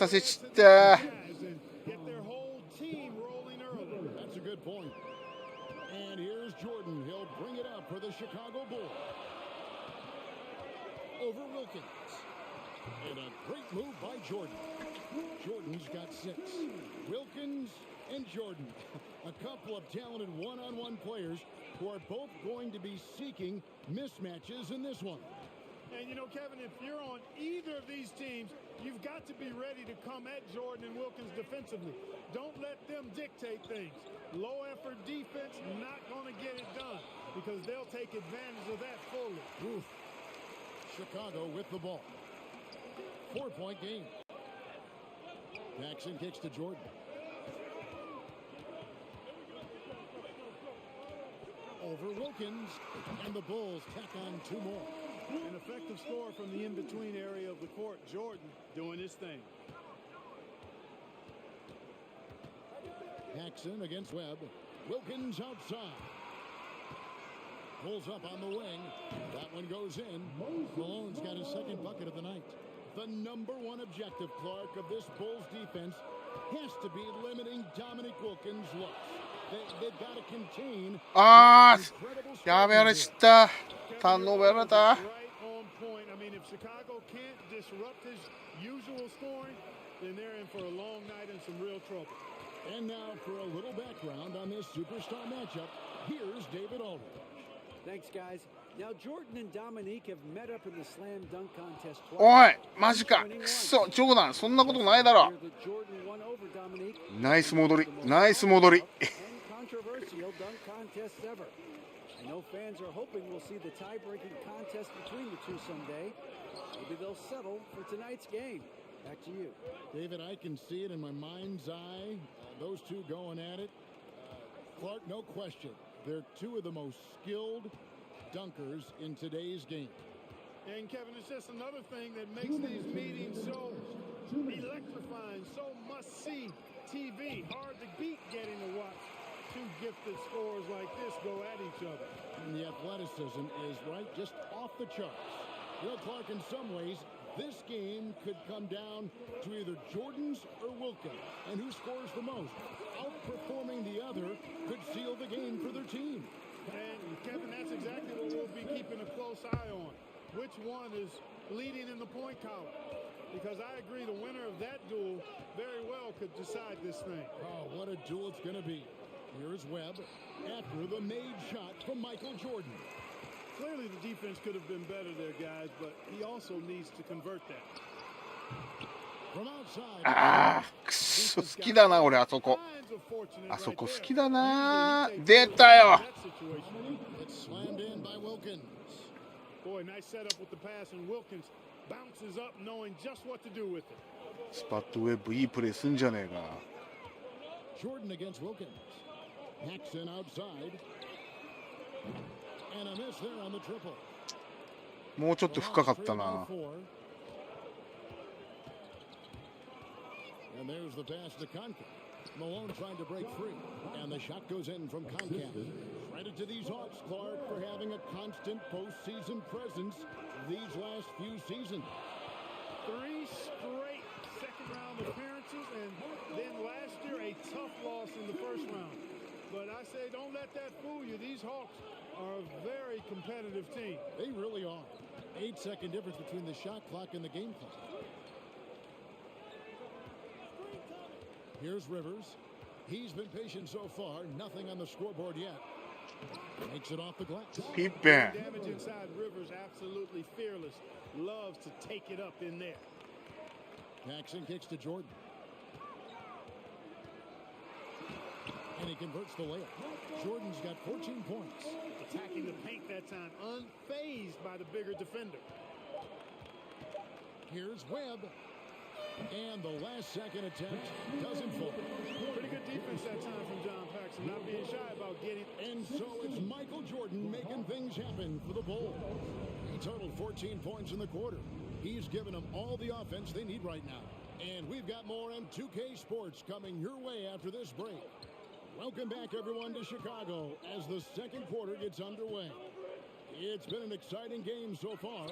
せちった
guys and get their whole team rolling early.
That's a good point. And here's Jordan. He'll bring it up for the Chicago Bulls. Over Wilkins. And a great move by Jordan. Jordan's got 6. Wilkins and Jordan. A couple of talented one-on-one players who are both going to be seeking mismatches in this one.
And you know, Kevin, if you're on either of these teams, you've got to be ready to come at Jordan and Wilkins defensively. Don't let them dictate things. Low effort defense, not going to get it done because they'll take advantage of that fully.
Oof. Chicago with the ball. 4-point game. Jackson kicks to Jordan. Over Wilkins, and the Bulls tack on 2 more.
An effective score from the in-between area of the court. Jordan doing his thing.
Jackson against Webb. Wilkins outside. Pulls up on the wing. That one goes in. Malone's got his second bucket of the night. The number 1 objective, Clark, of this Bulls defense has to be limiting Dominic Wilkins' looks. They've got to contain
あ
incredible
ーやべやれ
stretches
知ったターンオーバーやられた
Right on point. I mean, if Chicago can't disrupt his usual scoring, then they're in for a long night and some real trouble.
And now for a little background on this superstar matchup, here's David Aldridge.
Thanks, guys. Now, Jordan and Dominique have met up in the slam dunk contest
お
twice.
いマジかくそジョーダンそんなことないだろ
Here that Jordan won over Dominique.
ナイス戻りナイス戻り
And controversial dunk contests ever. I know fans are hoping we'll see the tie-breaking contest between the two someday. Maybe they'll settle for tonight's game. Back to you.
David, I can see it in my mind's eye. Those two going at it. Clark, no question. They're 2 of the most skilled dunkers in today's game.
And Kevin, it's just another thing that makes these meetings so electrifying, so must-see TV. Hard to beat getting to watch 2 gifted scorers like this go at each other.
And the athleticism is right, just off the charts. You know, Clark, in some ways, this game could come down to either Jordan's or Wilkins. And who scores the most? Outperforming the other could seal the game for their team.
And Kevin, that's exactly what we'll be keeping a close eye on. Which one is leading in the point column? Because I agree the winner of that duel very well could decide this thing.
Oh, what a duel it's going to be. Here's Webb after the made shot from Michael Jordan.
Clearly the defense could have been better there, guys, but he also needs to convert that.
From outside.
あーくそ好きだな俺あそこ
Signs of fortunate
あそ
right
こ
there.
好きだな
Usually he
出
takes
たよ
that situation.
It's slammed in by Wilkins.
Boy, nice setup with the pass, and Wilkins bounces up knowing just what to do with it.
スパットウェブいいプレーすんじゃねえか
Jordan against Wilkins. Jackson outside. And a miss there on the triple.
もうちょっと深かったな
And there's the pass to Conca. Malone trying to break free. And the shot goes in from Conca. Credit to these Hawks, Clark, for having a constant postseason presence these last few seasons.
3 straight second-round appearances, and then last year a tough loss in the first round. But I say don't let that fool you. These Hawks are a very competitive team.
They really are. 8-second difference between the shot clock and the game clock. Here's Rivers. He's been patient so far. Nothing on the scoreboard yet. Makes it off the glass.
ピッペン
Damage inside. Rivers absolutely fearless. Loves to take it up in there.
Jackson kicks to Jordan. And he converts the layup. Jordan's got 14 points.
Attacking the paint that time. Unfazed by the bigger defender.
Here's Webb. And the last second attempt doesn't fall.
Pretty good defense that time from John Paxson, not being shy about getting.
And so it's Michael Jordan making things happen for the Bulls. He totaled 14 points in the quarter. He's given them all the offense they need right now. And we've got more M2K Sports coming your way after this break. Welcome back, everyone, to Chicago as the second quarter gets underway. It's been an exciting game so far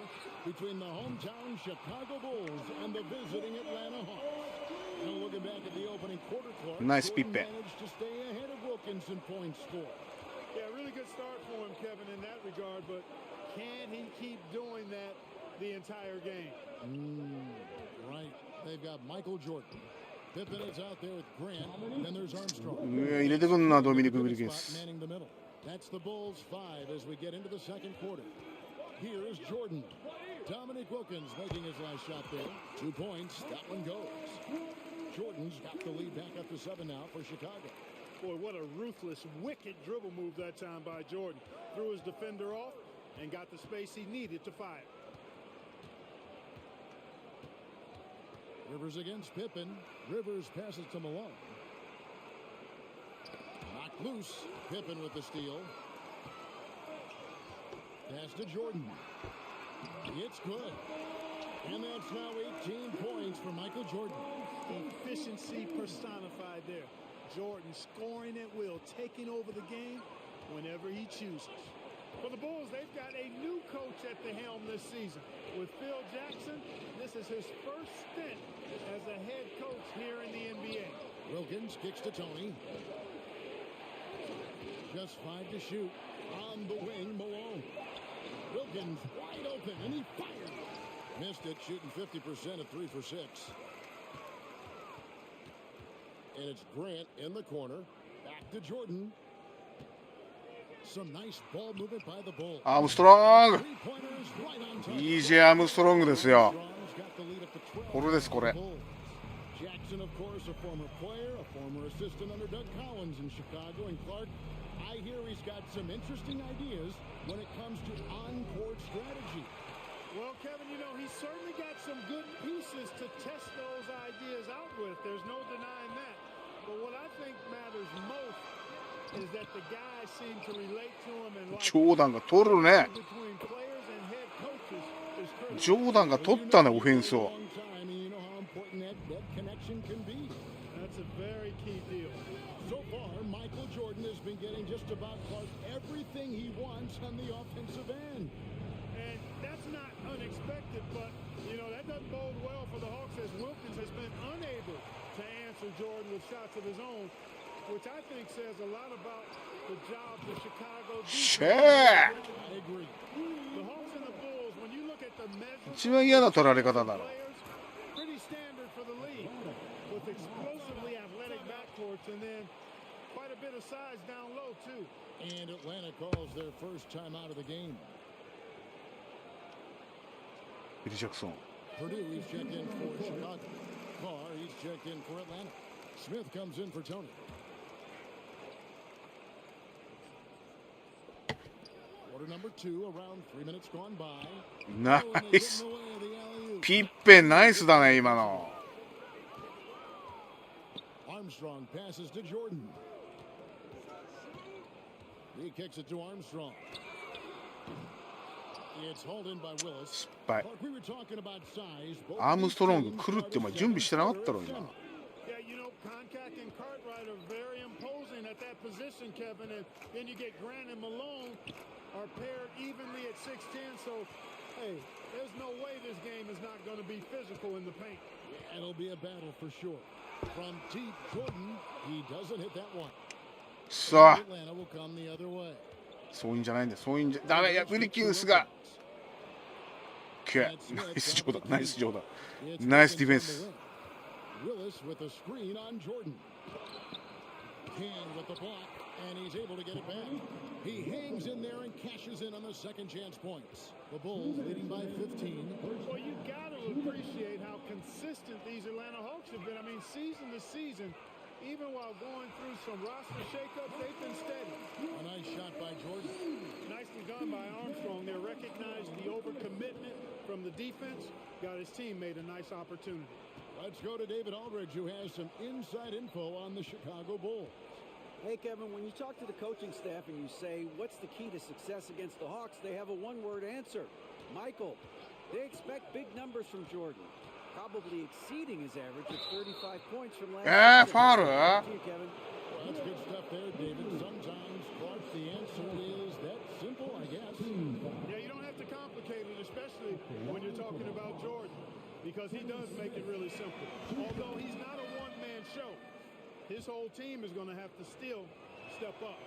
between the hometown Chicago Bulls and the visiting Atlanta Hawks. Now looking back at the opening quarter clock,
Nice
Jordan
Pippe.
managed to stay ahead of Wilkinson points score.
Yeah, really good start for him, Kevin, in that regard, but can he keep doing that the entire game?
Right. They've got Michael Jordan. Pippen is out there with Grant. Then there's Armstrong.
入れてくんな、ドミニク・ウィルキン
Spot
ス。
manning the middle. That's the Bulls 5 as we get into the second quarter. Here's Jordan. Dominic Wilkins making his last shot there. 2 points. That one goes. Jordan's got the lead back up to 7 now for Chicago.
Boy, what a ruthless, wicked dribble move that time by Jordan. Threw his defender off and got the space he needed to fire.
Rivers against Pippen. Rivers passes to Malone. Knocked loose. Pippen with the steal. Pass to Jordan. It's good. And that's now 18 points for Michael Jordan.
Efficiency personified there. Jordan scoring at will, taking over the game whenever he chooses. For the Bulls, they've got a new coach at the helm this season. With Phil Jackson, this is his first stint as a head coach here in the NBA.
Wilkins kicks to Tony. Just 5 to shoot. On the wing, Malone. Wilkins wide open, and he fired. Missed it, shooting 50% at 3 for 6. And it's Grant in the corner. Back to Jordan. Some nice ball movement by the Bulls.
アームストロング
Three-pointers right on target.
EJ アームストロングですよ。
Strong's got the lead up to 12
これです、これ。
Bulls. Jackson, of course, a former player, a former assistant under Doug Collins in Chicago. And Clark, I hear he's got some interesting ideas when it comes to on-court strategy.
Well, Kevin, you know, he's certainly got some good pieces to test those ideas out with. There's no denying that. But what I think matters most is that the guys seem to relate to him and like
ジョーダンが取るね。
between players and head coaches is critical.
ジョーダンが取ったね、オフェンスを。
Long time, and you know how important that connection can be.
That's a very key deal.
So far, Michael Jordan has been getting just about Clark everything he wants on the offensive end.
And that's not unexpected, but, you know, that doesn't bode well for the Hawks as Wilkins has been unable to answer Jordan with shots of his own, which I think says a lot about the job the Chicago defense.
Shit.
I agree.
The Hawks and the Bulls, when you look at the measures
一番嫌な取られ方だろ。
players, pretty standard for the league, with explosively athletic backcourts and then quite a bit of size down low, too.
And Atlanta calls their first time out of the game.
ビリ・ジャクソン。
Purdue, he's checked in for Chicago. Carr, he's checked in for Atlanta. Smith comes in for Tony. Quarter number 2, around 3 minutes gone by.
ナ
Oh, and
イ
they
ス
get in the way of the alley-oop.
ピッペンナイスだね、今の。
Armstrong passes to Jordan. He kicks it to Armstrong. It's hauled in by Willis.
失敗。
But we were talking about size. Both
アー
of
ム
these
ストロング
teams
来るってお前準備してなかったろ、今。
Yeah, you know, Contact and Cartwright are very imposing at that position, Kevin. And then you get Grant and Malone are paired evenly at 6'10". So, hey, there's no way this game is not going to be physical in the paint.
It'll be a battle for sure. From deep, Jordan, he doesn't hit that one.
さあ、
Atlanta will come the other way.
そういうんじゃないんだよ、そういうんじゃ。ダメ、いや、ウィルキンスが。ナイスジョーダン、ナイスジョーダン。ナイスディフェンス。
Willis with a screen on Jordan. Hand with the block, and he's able to get it back. He hangs in there and cashes in on the second chance points. The Bulls leading by 15.
Well, you got to appreciate how consistent these Atlanta Hawks have been. I mean, season to season, even while going through some roster shakeups, they've been steady.
A nice shot by Jordan.
Nicely done by Armstrong there. Recognized the overcommitment from the defense. Got his teammate a nice opportunity.
Let's go to David Aldridge, who has some inside info on the Chicago Bulls.
Hey, Kevin, when you talk to the coaching staff and you say, what's the key to success against the Hawks, they have a one-word answer. Michael. They expect big numbers from Jordan, probably exceeding his average of 35 points from last season.
ファウル
Well, that's good stuff there, David. Sometimes, Clark, the answer is that simple, I guess.
Yeah, you don't have to complicate it, especially when you're talking about Jordan, because he does make it really simple. Although he's not a one-man show, his whole team is going to have to still step up.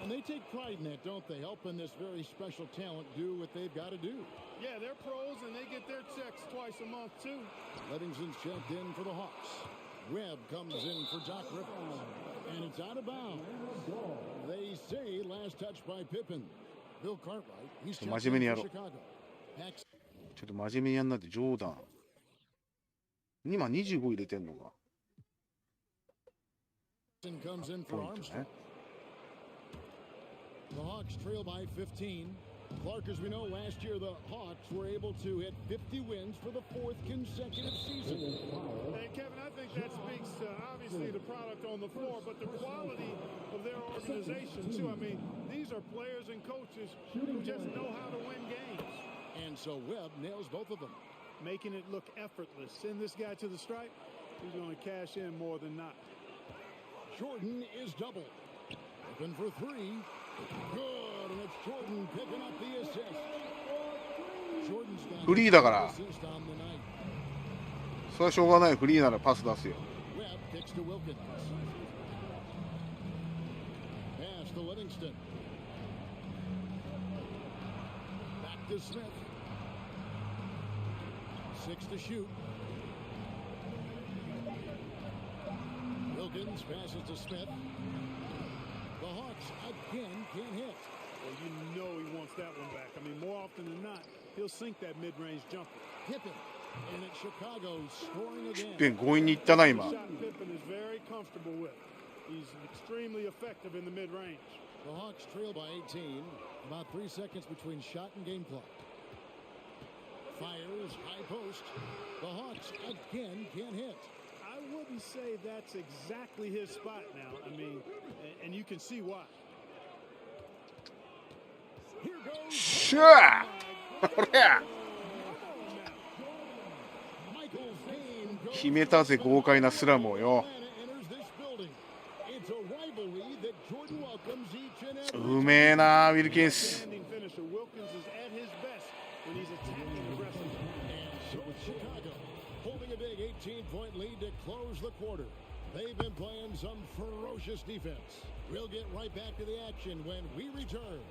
And they take pride in that, don't they? Helping this very special talent do what they've got to do.
Yeah, they're pros, and they get their checks twice a month, too.
Livingston's checked in for the Hawks. Webb comes in for Doc Rivers. And it's out of bounds. They say last touch by Pippen. Bill Cartwright, he's checked in for Chicago.
ちょっと真面目にやんなって、ジョーダン。今25入れてんのか。
Comes in for Armstrong. The Hawks trail by 15. Clark, as we know, last year the Hawks were able to hit 50 wins for the fourth consecutive season.
And Kevin, I think that speaks to obviously the product on the floor, but the quality of their organization too. I mean, these are players and coaches who just know how to win games.
And so Webb nails both of them,
making it look effortless. Send this guy to the stripe, he's going to cash in more than not.
Jordan is double. Open for three. Good, and it's Jordan picking up the assist. Jordan's got
フリーだから。
assist on the night.
それはしょうがない。フリーならパス出すよ。
Webb kicks to Wilkins. Pass to Livingston. Back to Smith. 6 to shoot. Wilkins passes to Smith. The Hawks again can't hit.
Well, you know he wants that one back. I mean, more often than not, he'll sink that mid-range jumper.
Pippen. And it's Chicago scoring
ピッ
again.
ペン強引にいったな今。
Shot Pippen is very comfortable with. He's extremely effective in the mid-range.
The Hawks trail by 18. About 3 seconds between shot and game clock. Fires, high post. The Hawks again can't hit.
I wouldn't say that's exactly his spot now. I mean, and you can see why.
Here goes
シューこれ
Michael's game goes
決めたぜ豪快なスラムをよ。
enters this building. It's a rivalry that Jordan welcomes each and every
うめえなウィルキンス。
Standing finisher. Wilkins is at his best when he's attacking aggressively.
And so it's Chicago holding a big 18-point lead to close the quarter. They've been playing some ferocious defense. We'll get right back to the action when we return.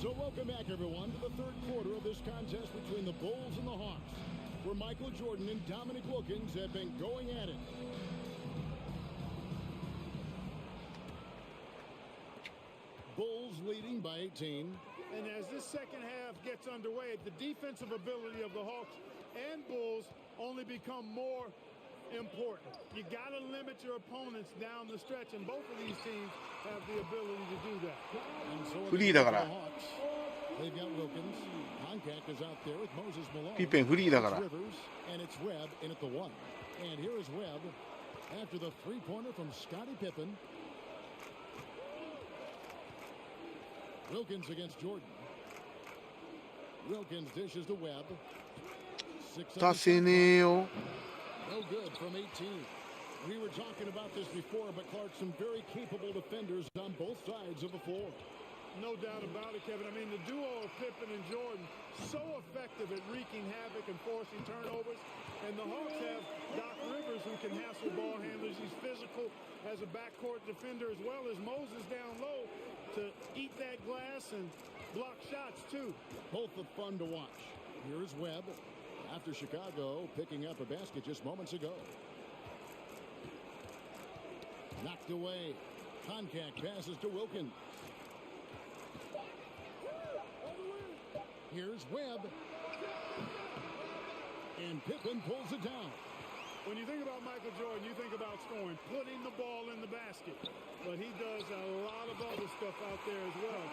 So welcome back, everyone, to the third quarter of this contest between the Bulls and the Hawks, where Michael Jordan and Dominic Wilkins have been going at it. Bulls leading by 18.
And as this second half gets underway, the defensive ability of the Hawks and Bulls only become more important. You got to limit your opponents down the stretch, and both of these teams have the ability to do that.
And so
フリーだから。
they've got Wilkins. Contact is out there with Moses Malone.
ピッペンフリーだから。
Rivers, and it's Webb in at the one. And here is Webb after the three-pointer from Scottie Pippen. Wilkins against Jordan. Wilkins dishes to Webb.
出せねえよ。
No good from 18. We were talking about this before, but Clark, some very capable defenders on both sides of the floor.
No doubt about it, Kevin. I mean, the duo of Pippen and Jordan, so effective at wreaking havoc and forcing turnovers. And the Hawks have Doc Rivers, who can hassle ball handlers. He's physical as a backcourt defender, as well as Moses down low to eat that glass and block shots, too.
Both are fun to watch. Here's Webb after Chicago picking up a basket just moments ago. Knocked away. Contact passes to Wilkins. Here's Webb. And Pippen pulls it down.
When you think about Michael Jordan, you think about scoring, putting the ball in the basket. But he does a lot of other stuff out there as well,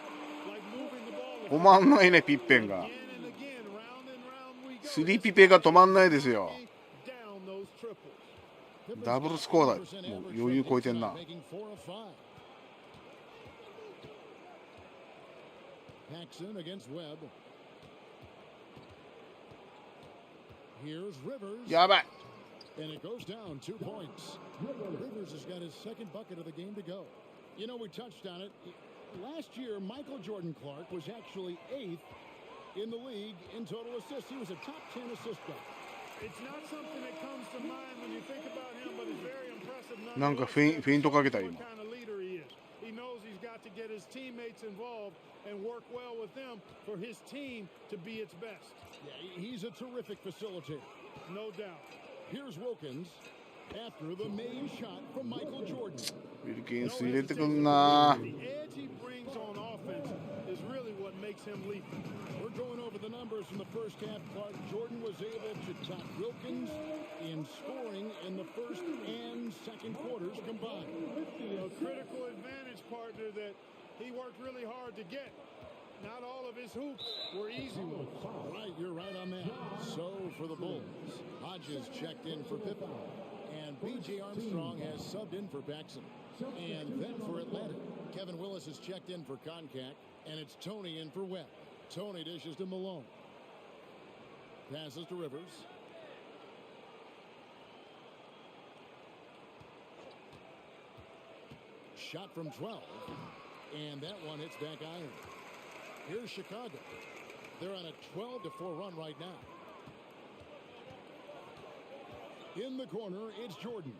like moving the ball.
止まんないねピッペンが。
Again and again, round and round we go.
スリーピペが止まんないですよ。ダブルスコアだ。もう余裕超えてんな。やばい。
And it goes down 2 points. Rivers has got his second bucket of the game to go. You know, we touched on it. Last year, Michael Jordan Clark was actually 8th in the league in total assists. He was a top 10 assist guy.
It's not something that comes to mind when you think about him, but it's very impressive.
なんかフェイントかけた今。
What kind of leader he is. He knows he's got to get his teammates involved and work well with them for his team to be its best.
Yeah, he's a terrific facilitator.
No doubt.
Here's Wilkins after the main shot from Michael Jordan.
ウィルキンス入れてくんな。
The edge he brings on offense is really what makes him lethal.
We're going over the numbers from the first half. Clark Jordan was able to top Wilkins in scoring in the first and second quarters combined.
A critical advantage partner that he worked really hard to get. Not all of his hoops were easy ones.
Right, you're right on that. So for the Bulls, Hodges checked in for Pippen, and B.J. Armstrong has subbed in for Paxson. And then for Atlanta, Kevin Willis has checked in for Concac, and it's Tony in for Webb. Tony dishes to Malone. Passes to Rivers. Shot from 12, and that one hits back iron. Here's Chicago. They're on a 12-4 run right now. In the corner, it's Jordan.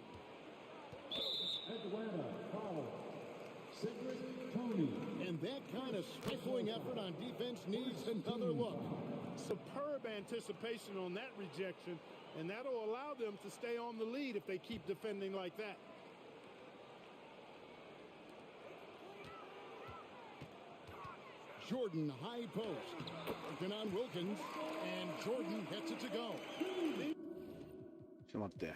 Atlanta foul. Cedric Tony.
And that kind of stifling effort on defense needs another look.
Superb anticipation on that rejection, and that'll allow them to stay on the lead if they keep defending like that.
Jordan high post. Working on Wilkins, and Jordan gets it to go.
ちょっと待って。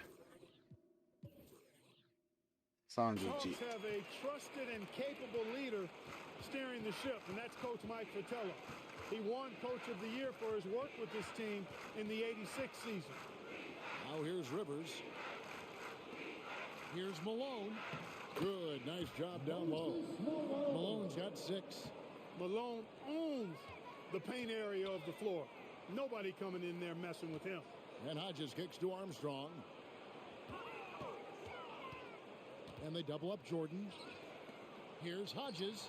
Hawks
31。
have a trusted and capable leader steering the ship, and that's Coach Mike Fratello. He won Coach of the Year for his work with this team in the '86 season.
Now here's Rivers. Here's Malone. Good, nice job down low. Malone's got 6.
Malone owns the paint area of the floor. Nobody coming in there messing with him.
And Hodges kicks to Armstrong. And they double up Jordan. Here's Hodges.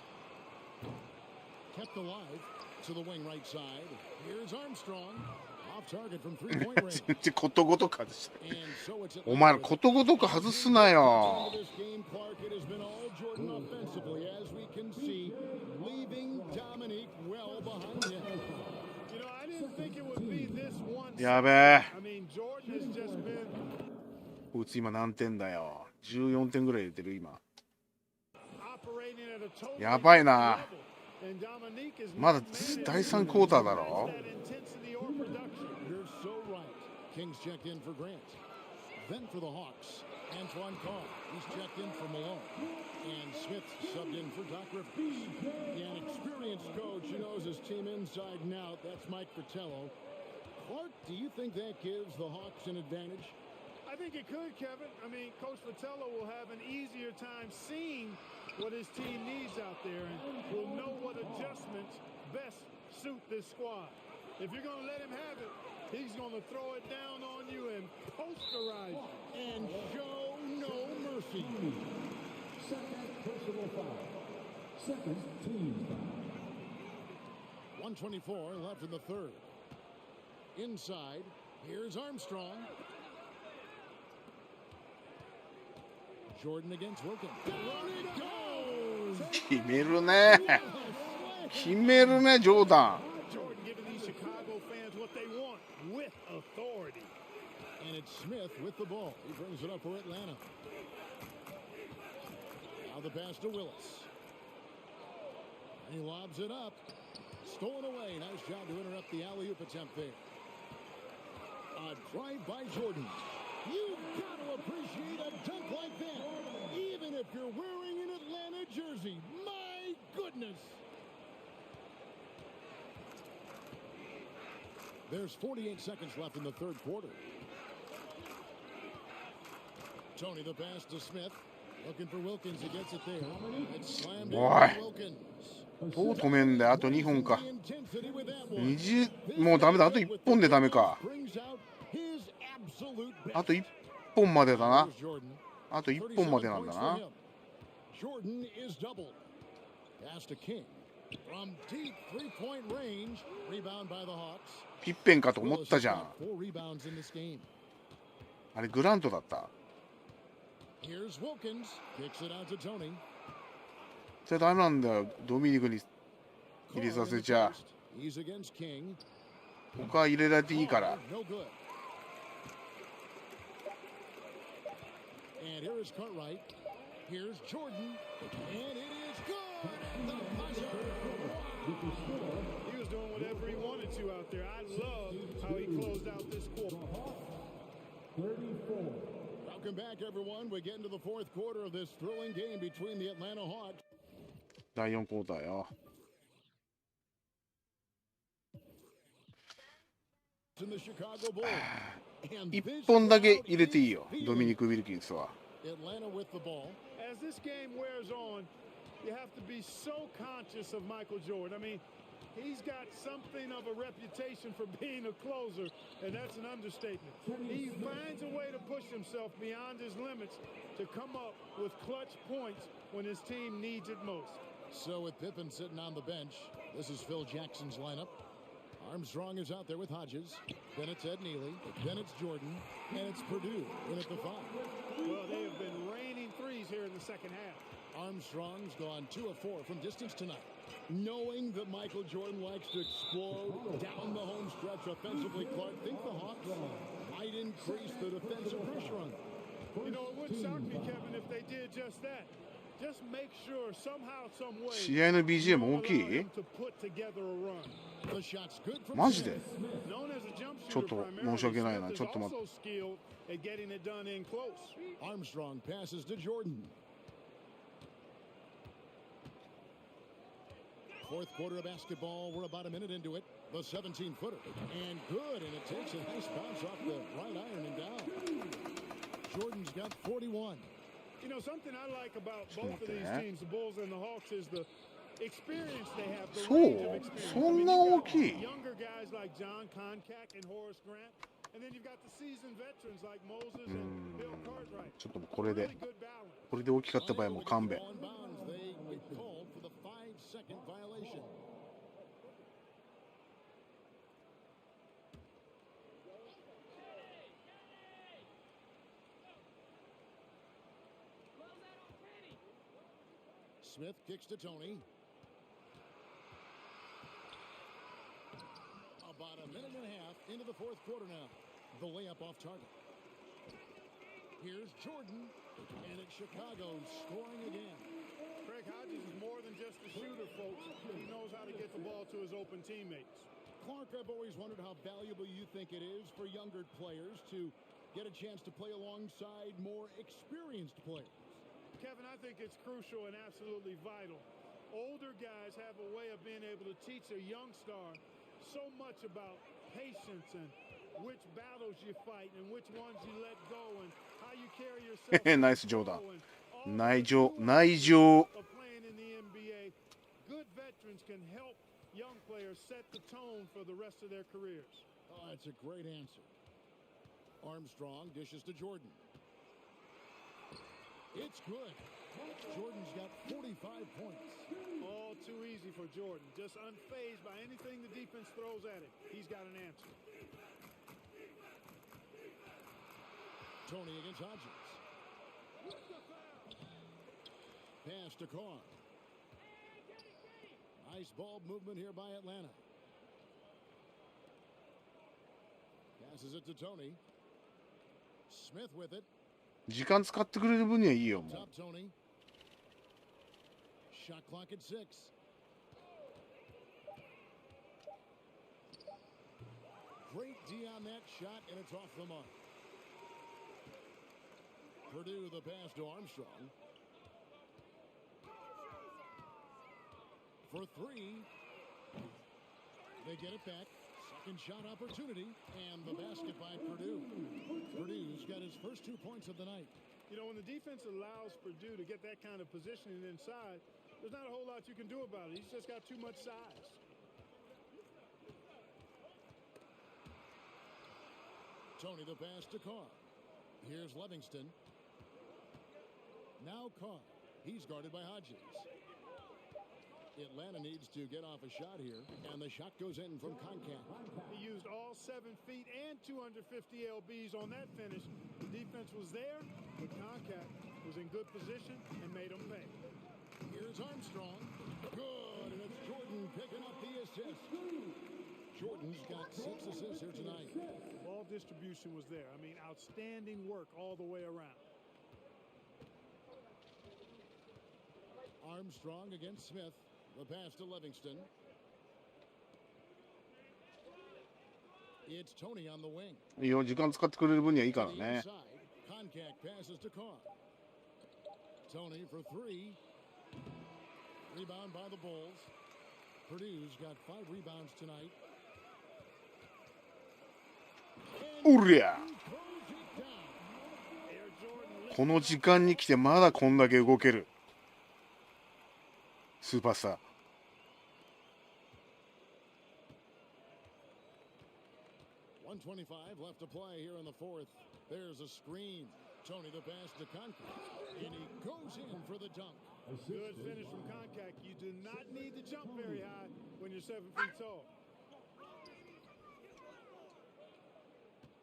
Kept alive to the wing right side. Here's Armstrong. Off target from three-point range.
ことごとく外した。
And so it's
お前らことごとく外すなよ。
this game, Clark, it has been all Jordan offensively, as we can see, leaving Dominique well behind him.
You know, I didn't think it would be this one.
やべえ。
I mean, Jordan has just been
こいつ今何点だよ。14点ぐらい入れてる今。
operating at a totally
やばいな。
different level. And Dominique is
まだ第3クォーターだろ。
that intensity or production.
You're so right. Kings checked in for Grant. Then for the Hawks, Antoine Carr. He's checked in for Malone. And Smith subbed in for Doc Rivers. Yeah, an experienced coach who knows his team inside and out. That's Mike Fratello. Clark, do you think that gives the Hawks an advantage?
I think it could, Kevin. I mean, Coach Fratello will have an easier time seeing what his team needs out there and will know what adjustments best suit this squad. If you're going to let him have it, he's going to throw it down on you and posterize you.
And show no mercy.
Second personal foul. Second team foul.
1:24 left in the third. Inside, here's Armstrong. Jordan against Wilkins. Down it goes!
決めるね。決めるね、ジョーダン。
Jordan giving these Chicago fans what they want with authority.
And it's Smith with the ball. He brings it up for Atlanta. Now the pass to Willis. And he lobs it up. Stolen away. Nice job to interrupt the alley-oop attempt there. A drive by Jordan. You've got to appreciate a dunk like that, even if you're wearing an Atlanta jersey. My goodness. There's 48 seconds left in the third quarter. Tony, the pass to Smith. Looking for Wilkins. He gets it there. It's slammed in by Wilkins.
どう止めんだよ。あと2本か。もうダメだ。あと1本でダメか。あと1本までだな。あと1本までなんだな。ピッペンかと思ったじゃん。あれグラントだった。じゃダメなんだよ。ドミニクに入れさせちゃ。他は入れられていいから。
Welcome back, everyone. We get into the fourth quarter of this thrilling game between the Atlanta Hawks.
第4クォーターよ。1本だけ入れていいよ。ドミニク・ウィルキンスは。
Atlanta with the ball.
As this game wears on, you have to be so conscious of Michael Jordan. I mean, he's got something of a reputation for being a closer, and that's an understatement. He finds a way to push himself beyond his limits to come up with clutch points when his team needs it most.
So with Pippen sitting on the bench, this is Phil Jackson's lineup. Armstrong is out there with Hodges. Then it's Ed Neely. Then it's Jordan. And it's Purdue in at the 5.
Well, they have been raining threes here in the second half.
Armstrong's gone 2 of 4 from distance tonight. Knowing that Michael Jordan likes to explode down the home stretch offensively, Clark, think the Hawks might increase the defensive pressure on them.
You know, it would shock me, Kevin, if they did just that. Just make sure somehow, some way,
試合の BGM 大きい？
to put together a run.
マジで？
Known as a jump
ちょっ
shooter
と
primarily,
申し訳ないな。
Smith
ちょ
is
っと待って。
also skilled at getting it done in close.
Armstrong passes to Jordan. Fourth quarter of basketball. We're about a minute into it. The 17-footer. And good. And it takes a nice bounce off the right iron and down. Jordan's got 41.
You know, something I like about both of these teams, the Bulls and the Hawks, is the experience they have. The range of experience.
そんな大きい？
Younger guys like John Koncak and Horace Grant. And then you've got the seasoned veterans like Moses and Bill Cartwright.
ちょっとこれで
Really good balance.
これで大きかった場合はもう勘弁。
Smith kicks to Tony. About a minute and a half into the fourth quarter now. The layup off target. Here's Jordan, and it's Chicago scoring again.
Craig Hodges is more than just a shooter, folks. He knows how to get the ball to his open teammates.
Clark, I've always wondered how valuable you think it is for younger players to get a chance to play alongside more experienced players.
Kevin, I think it's crucial and absolutely vital. Older guys have a way of being able to teach a young star so much about patience and which battles you fight and which ones you let go and how you carry yourself.
Nice, Jordan. 内情。
Of playing in the NBA, good veterans can help young players set the tone for the rest of their careers.
Oh, that's a great answer. Armstrong dishes to Jordan. It's good. Jordan's got 45 points.
All too easy for Jordan. Just unfazed by anything the defense throws at him. He's got an answer.
Tony against Hodges. Pass to Carr. Nice ball movement here by Atlanta. Passes it to Tony. Smith with it.
時間使ってくれる分にはいいよもう。
Top Tony. Shot clock at 6. Great D on that shot, and it's off the mark. Purdue the pass to Armstrong. For 3. They get it back. Second shot opportunity, and the basket by Purdue. Purdue's got his first 2 points of the night.
You know, when the defense allows Purdue to get that kind of positioning inside, there's not a whole lot you can do about it. He's just got too much size.
Tony the pass to Carr. Here's Livingston. Now Carr. He's guarded by Hodges. Atlanta needs to get off a shot here, and the shot goes in from Concat.
He used all 7 feet and 250 lbs on that finish. The defense was there, but Concat was in good position and made him pay.
Here's Armstrong. Good, and it's Jordan picking up the assist. Jordan's got 6 assists here tonight.
Ball distribution was there. I mean, outstanding work all the way around.
Armstrong against Smith. The pass to Livingston. It's Tony on the wing.
いいよ、時間使ってくれる分にはいいからね。
Concat passes to Carr. Tony for 3. Rebound by the Bulls. Purdue's got 5 rebounds tonight.
おりゃ。この時間に来てまだこんだけ動ける。スーパースター。
1:25 left to play here in the fourth. There's a screen. Tony the pass to Concat, and he goes in for the dunk.
Good finish from Concat. You do not need to jump very high when you're 7 feet tall.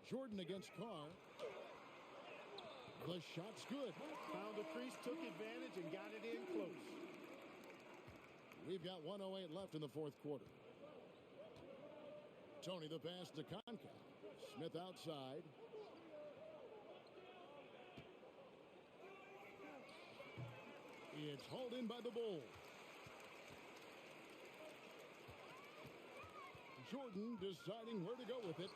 Jordan against Carr. The shot's good.
Found the crease, took advantage, and got it in close.
We've got 1:08 left in the fourth quarter. Tony the pass to Concat. Smith outside. It's hauled in by the Bulls. Jordan deciding where to go with it.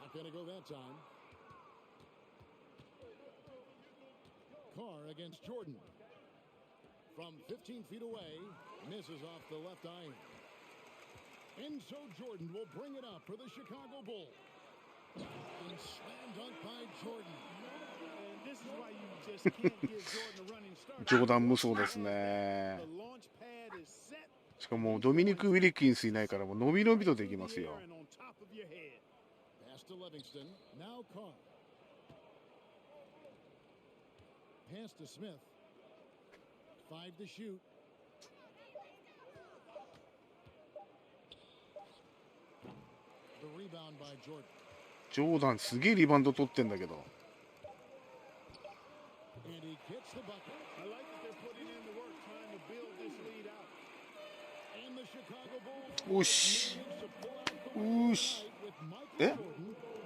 Not going to go that time. Carr against Jordan. From 15 feet away, misses off the left iron. And so Jordan will bring it up for the Chicago Bulls. And slam dunk by Jordan.
And this is why you just can't give Jordan a running start.
ジョーダン無双ですね。
The launch pad is set.
しかもドミニク・ウィリキンスいないからもう伸び伸びとできますよ。
And on top of your head.
Pass to Livingston. Now Carr. Pass to Smith. 5 to shoot. The rebound by Jordan.
ジョーダンすげえリバウンド取ってんだけど。
And he gets the bucket.
I like that they're putting in the work trying to build this lead out.
And the Chicago Bulls
よし。よし。
with Michael
え
Jordan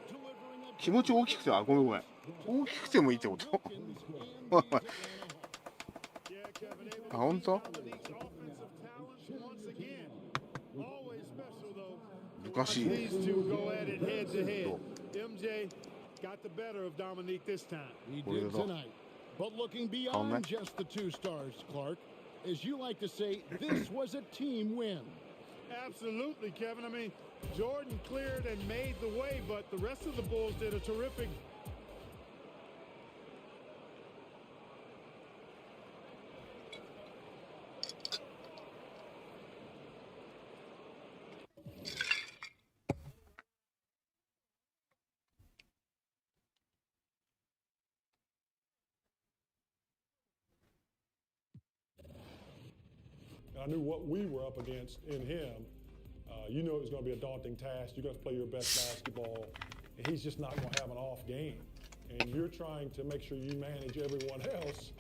delivering a
気持ち大きくて、あ、ごめんごめん。大きくてもいいってこと。
Yeah, Kevin, able
あ、本当
to Dominique's offensive talent once again. Always special though.
難しい。
These two go at it head to head. MJ got the better of Dominique this time.
He
What do you
did
thought?
tonight. But looking
Comment?
beyond just the 2 stars, Clark, as you like to say, this was a team win.
Absolutely, Kevin. I mean, Jordan cleared and made the way, but the rest of the Bulls did a terrific.
I knew what we were up against in him. You knew it was going to be a daunting task. You're going to play your best basketball, and he's just not going to have an off game. And you're trying to make sure you manage everyone else,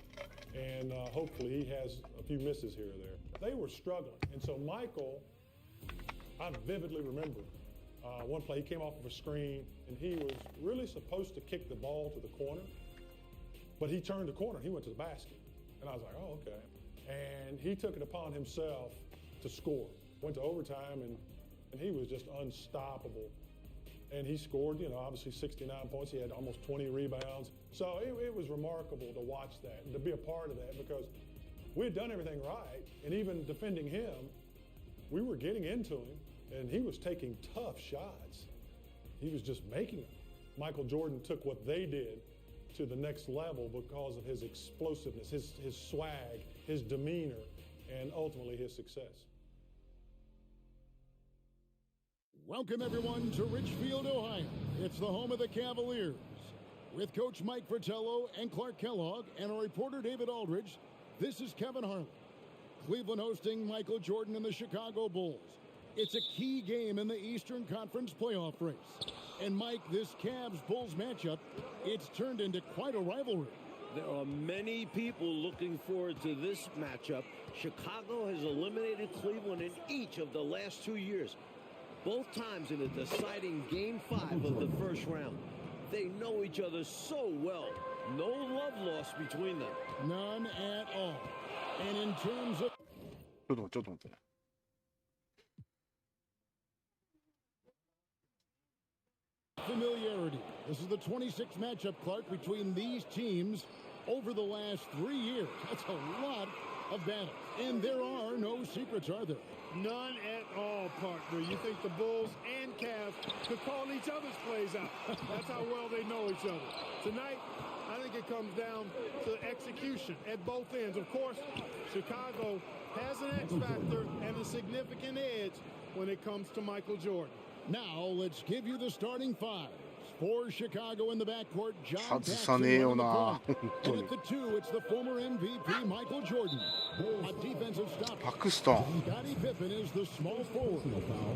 and hopefully he has a few misses here or there. They were struggling, and so Michael, I vividly remember one play, he came off of a screen, and he was really supposed to kick the ball to the corner, but he turned the corner, he went to the basket. And I was like, oh, okay. And he took it upon himself to score. Went to overtime, and he was just unstoppable. And he scored, you know, obviously 69 points. He had almost 20 rebounds. So it was remarkable to watch that and to be a part of that, because we had done everything right. And even defending him, we were getting into him. And he was taking tough shots. He was just making them. Michael Jordan took what they did to the next level because of his explosiveness, his swag, his demeanor, and ultimately his success.
Welcome, everyone, to Richfield, Ohio. It's the home of the Cavaliers. With Coach Mike Fratello and Clark Kellogg and our reporter David Aldridge, this is Kevin Harlan. Cleveland hosting Michael Jordan and the Chicago Bulls. It's a key game in the Eastern Conference playoff race. And Mike, this Cavs-Bulls matchup, it's turned into quite a rivalry.
There are many people looking forward to this matchup. Chicago has eliminated Cleveland in each of the last 2 years, both times in a deciding Game 5 of the first round. They know each other so well. No love lost between them.
None at all. And in terms of...
ちょっと待って。
familiarity. This is the 26th matchup, Clark, between these teams over the last 3 years. That's a lot of battles. And there are no secrets, are there?
None at all, partner. You think the Bulls and Cavs could call each other's plays out. That's how well they know each other. Tonight, I think it comes down to execution at both ends. Of course, Chicago has an X factor and a significant edge when it comes to Michael Jordan.
Now, let's give you the starting fives. For Chicago in the backcourt, John
外さねえよな。
And at the two, it's the former MVP, Michael Jordan. A defensive stop.
パクストン。
Scottie Pippen is the small forward.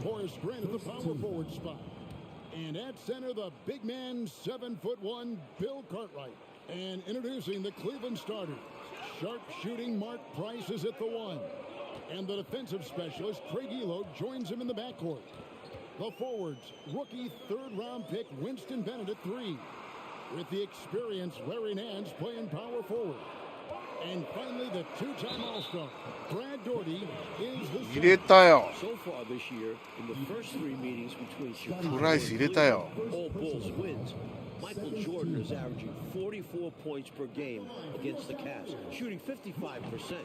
Horace Grant at the power forward spot. And at center, the big man, 7'1", Bill Cartwright. And introducing the Cleveland starters. Sharp-shooting Mark Price is at the one. And the defensive specialist, Craig Elo, joins him in the backcourt. The forwards, rookie third-round pick Winston Bennett at 3. With the experienced Larry Nance playing power forward. And finally, the two-time All-Star, Brad Daugherty, is the
入れたよ。
So far this year, in the first 3 meetings between Chicago
プライス入れたよ。
all Bulls wins, Michael Jordan is averaging 44 points per game against the Cavs, shooting 55%.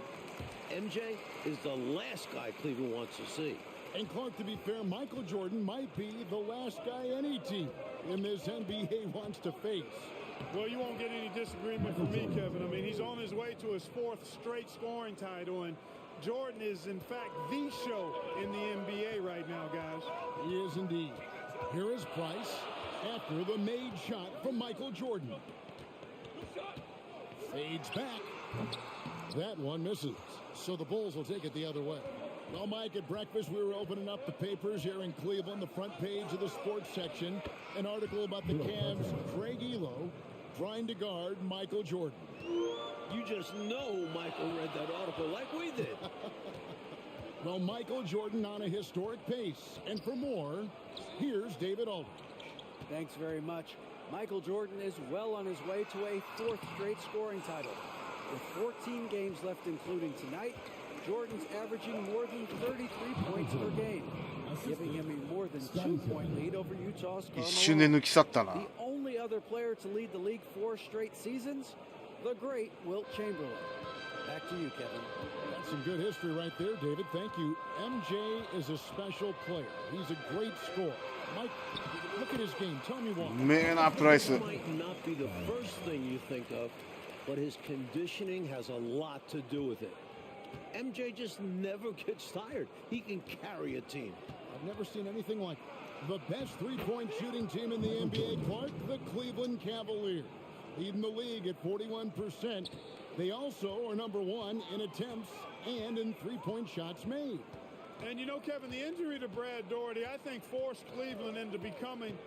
MJ is the last guy Cleveland wants to see.
And Clark, to be fair, Michael Jordan might be the last guy any team in this NBA wants to face.
Well, you won't get any disagreement from me, Kevin. I mean, he's on his way to his 4th straight scoring title, and Jordan is, in fact, the show in the NBA right now, guys.
He is indeed. Here is Price after the made shot from Michael Jordan. Fades back. That one misses. So the Bulls will take it the other way. Well, Mike, at breakfast, we were opening up the papers here in Cleveland, the front page of the sports section, an article about the Cavs' Craig Elo trying to guard Michael Jordan.
You just know Michael read that article like we did.
Well, Michael Jordan on a historic pace. And for more, here's David Aldridge.
Thanks very much. Michael Jordan is well on his way to a 4th straight scoring title. With 14 games left, including tonight, Jordan's averaging more than 33 points per game, giving him a more than 2-point lead over Utah's Karl
一瞬で抜き去ったな。
The only other player to lead the league 4 straight seasons, the great Wilt Chamberlain. Back to you, Kevin.
That's some good history right there, David. Thank you. MJ is a special player. He's a great scorer. Mike, look at his game. Tell me why.
うめえな、プライス。
Might not be the first thing you think of, but his conditioning has a lot to do with it. MJ just never gets tired. He can carry a team.
I've never seen anything like it. The best three-point shooting team in the NBA, Clark, the Cleveland Cavaliers. Leading the league at 41%. They also are number 1 in attempts and in three-point shots made.
And you know, Kevin, the injury to Brad Daugherty, I think, forced Cleveland into becoming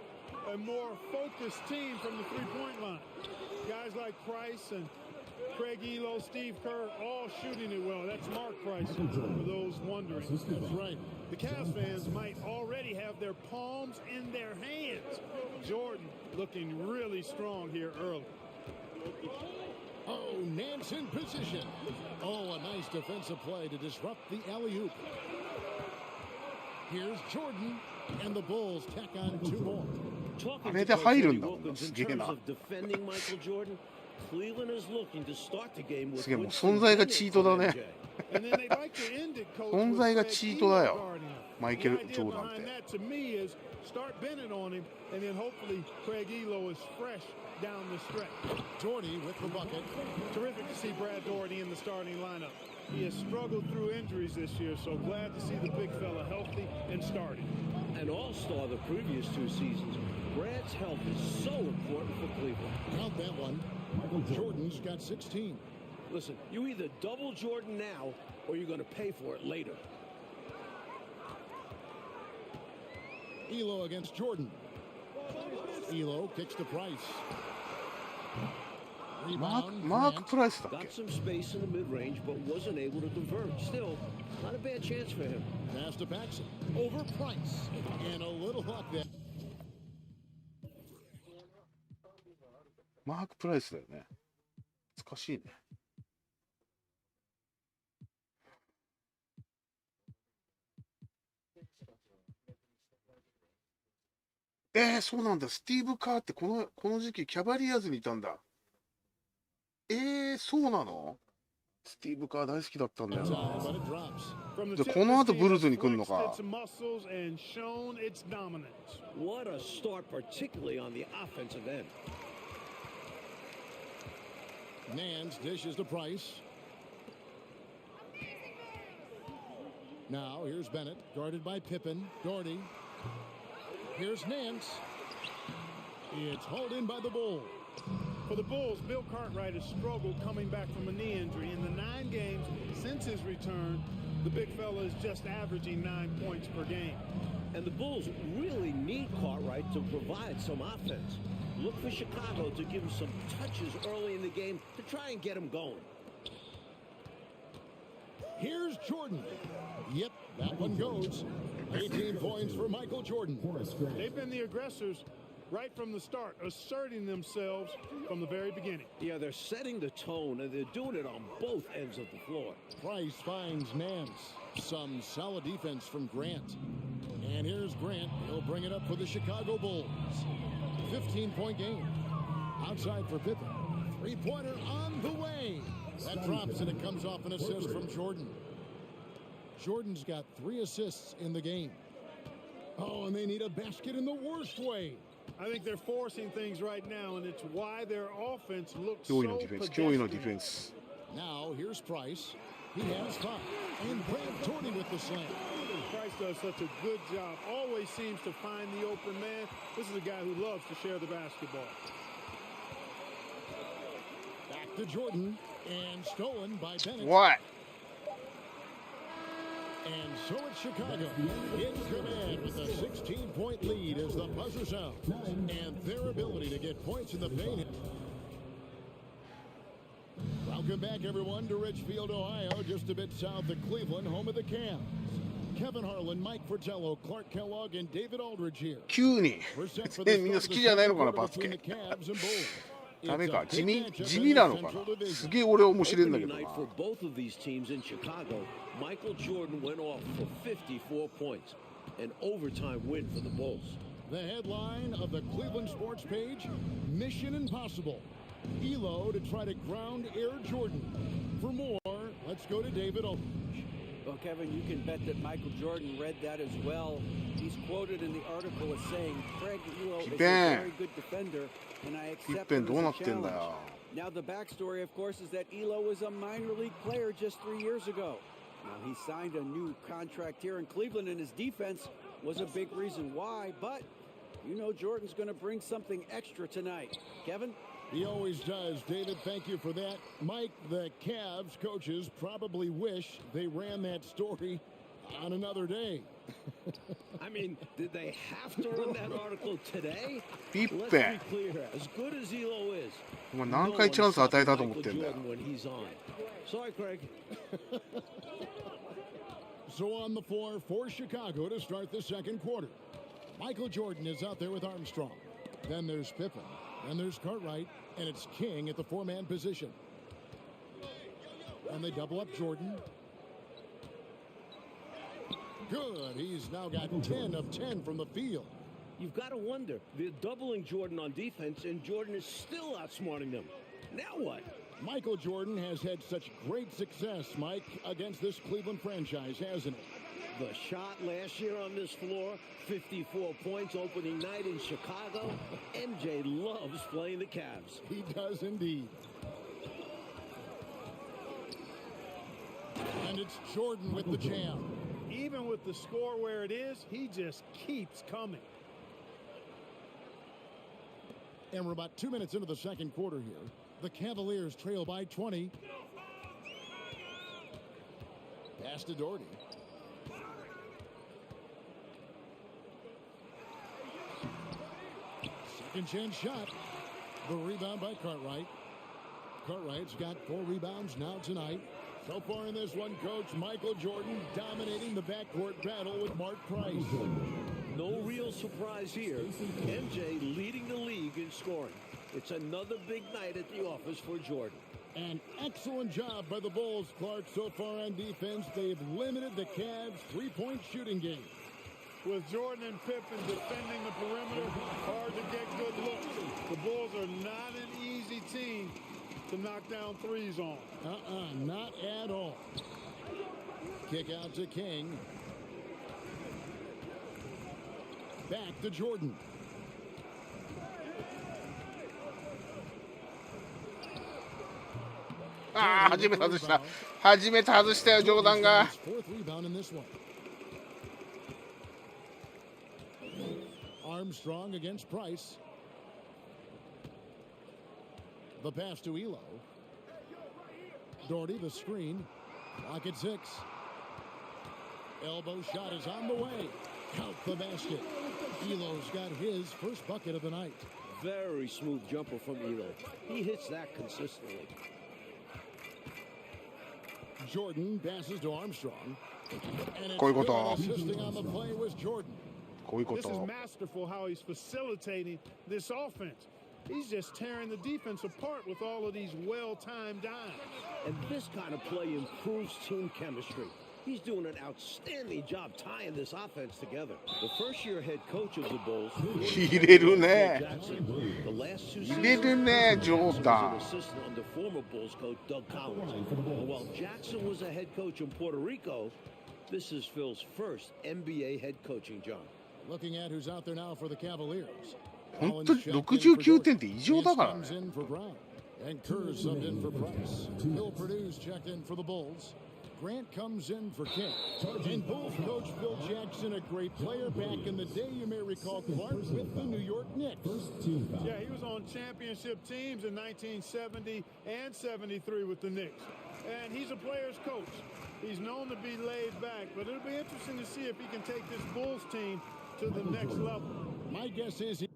a more focused team from the three-point line. Guys like Price and Craig Elo, Steve Kerr, all shooting it well. That's Mark Price, for those wondering.
That's right.
The Cavs fans might already have their palms in their hands. Jordan looking really strong here early.
Oh, Nance in position. Oh, a nice defensive play to disrupt the alley-oop. Here's Jordan, and the Bulls tack on 2 more.
Talking
あれ
to
で
Coach
入るん
Eddie
だもんな。
Wilkins
す
in
げえ
terms
な。
of defending Michael Jordan, Cleveland is looking to start the game with
すげえ、もう存在がチートだね。
And then they'd like to end it, coach,
存
with
在が
Craig
チートだ
Elo
よ。
guarding him.
マイ
The
ケル・
idea
ジョーダンっ
behind
て。
that to me is start bending on him, and then hopefully Craig Elo is fresh down the stretch.
Doherty with the bucket.
Terrific to see Brad Doherty in the starting lineup. He has struggled through injuries this year, so glad to see the big fella healthy and starting.
An all-star the previous 2 seasons. Brad's health is so important for Cleveland.
Count that one. Jordan's got 16.
Listen, you either double Jordan now or you're going to pay for it later.
Elo against Jordan. Elo kicks to Price.
マ
Rebound.
ーク・プライスだっ
Got
け？
some space in the mid-range, but wasn't able to convert. Still, not a bad chance for him.
Pass to Paxson. Over Price. And a little luck there.
マーク・プライスだよね。懐かしいね。そうなんだ。スティーブ・カーってこの時期キャバリアーズにいたんだ。そうなの？スティーブ・カー大好きだったんだよな。
But it drops.
From the
じゃ
tip
あこの後
of the
ブル
team,
ズに来るの
flexed
か。
its muscles and shown its dominance.
What a start, particularly on the offensive end.
Nance dishes to Price. Now here's Bennett, guarded by Pippen. Doherty. Here's Nance. It's hauled in by the Bulls.
For the Bulls, Bill Cartwright has struggled coming back from a knee injury. In the 9 games since his return, the big fella is just averaging 9 points per game.
And the Bulls really need Cartwright to provide some offense. Look for Chicago to give him some touches early in the game to try and get him going.
Here's Jordan. Yep, that one goes. 18 points for Michael Jordan.
They've been the aggressors right from the start, asserting themselves from the very beginning.
Yeah, they're setting the tone, and they're doing it on both ends of the floor.
Price finds Nance. Some solid defense from Grant. And here's Grant. He'll bring it up for the Chicago Bulls. 15-point game. Outside for Pippen. Three-pointer on the way. That drops, and it comes off an assist from Jordan. Jordan's got 3 assists in the game. Oh, and they need a basket in the worst way.
I think they're forcing things right now, and it's why their offense looks
驚異
so
のディフェンス、驚異のディフェ
pedestrian.
ンス。
Now here's Price. He has 5. And Brad Doherty with the slam.
Price does such a good job, always seems to find the open man. This is a guy who loves to share the basketball.
Back to Jordan. And stolen by Bennett.
What?
And so it's Chicago in command with a 16-point lead as the buzzer sounds. And their ability to get points in the paint. Welcome back, everyone, to Ridgefield, Ohio, just a bit south of Cleveland, home of the Cavs. Kevin Harlan, Mike Fratello, Clark Kellogg, and David Aldridge here.
急に。
We're set for the
みんな
start
好
of
き
the
じゃないのかな、
second
バ
quarter
スケ。
between the Cavs and Bulls.
ダメ
It's
か、
a
地
big
味、
matchup
地
in
味
the
なのかな。
Central Division.
すげえ俺面白いんだけ
Opening
ど
night
な。
for both of these teams in Chicago. Michael Jordan went off for 54 points. An overtime win for the Bulls.
The headline of the Cleveland sports page, Mission Impossible. Elo to try to ground Air Jordan. For more, let's go to David Aldridge.
Well, Kevin, you can bet that Michael Jordan read that as well. He's quoted in the article as saying, Craig Elo is a very good defender, and I accept him as a challenge. Now, the backstory, of course, is that Elo was a minor league player just 3 years ago. Now, he signed a new contract here in Cleveland, and his defense was a big reason why. But, you know, Jordan's going to bring something extra tonight. Kevin?
He always does. David, thank you for that. Mike, the Cavs coaches probably wish they ran that story on another day.
I mean, did they have to run that article today?
Pippen.
Let's be clear. As good as Elo is,
お前何回チャンス与えたと思ってんだよ。
Jordan when he's on. Sorry, Craig.
So on the floor for Chicago to start the second quarter. Michael Jordan is out there with Armstrong. Then there's Pippen. Then there's Cartwright. And it's King at the 4-man position. And they double up Jordan. Good. He's now got 10 of 10 from the field.
You've got to wonder. They're doubling Jordan on defense, and Jordan is still outsmarting them. Now what?
Michael Jordan has had such great success, Mike, against this Cleveland franchise, hasn't he?
The shot last year on this floor, 54 points opening night in Chicago. MJ loves playing the Cavs.
He does indeed. And it's Jordan with the jam.
Even with the score where it is, he just keeps coming.
And we're about 2 minutes into the second quarter here. The Cavaliers trail by 20. Pass to Doherty. Second chance shot. The rebound by Cartwright. Cartwright's got 4 rebounds now tonight. So far in this one, Coach, Michael Jordan dominating the backcourt battle with Mark Price.
No real surprise here. MJ leading the league in scoring. It's another big night at the office for Jordan.
An excellent job by the Bulls, Clark, so far on defense. They've limited the Cavs' three-point shooting game.
With Jordan and Pippen defending the perimeter, hard to get good looks. The Bulls are not an easy team to knock down threes on.
Not at all. Kick out to King. Back to Jordan.
初めて外した。初めて外したよ、ジョーダンが。
Fourth rebound in this one. Armstrong against Price. The pass to Elo. Doherty, the screen. Clock at 6. Elbow shot is on the way. Count the basket. Elo's got his first bucket of the night.
Very smooth jumper from Elo. He hits that consistently.
Jordan passes to Armstrong. And
こういうこと。
assisting on the play was Jordan.
こういうこ
This is
と。
masterful how he's facilitating this offense. He's just tearing the defense apart with all of these well-timed dimes.
And this kind of play improves team chemistry. He's doing an outstanding job tying this offense together. The first-year head coach of the Bulls,
入れるね。
Jackson, the last 2
入れるね、ジョーダ
an
ン。
assistant under former Bulls coach Doug Collins. And while Jackson was a head coach in Puerto Rico, this is Phil's first NBA head coaching job.
Looking at who's out there now for the Cavaliers.
本当に69点って異常だからね。
Comes in for Brown. And Kerr subbed in for Price. Bill Purdue's checked in for the Bulls. Grant comes in for King. And Bulls coach Phil Jackson, a great player back in the day, you may recall, Clark, with the New York Knicks.
Yeah, he was on championship teams in 1970 and 73 with the Knicks. And he's a player's coach. He's known to be laid back, but it'll be interesting to see if he can take this Bulls team to the next level.
My guess is he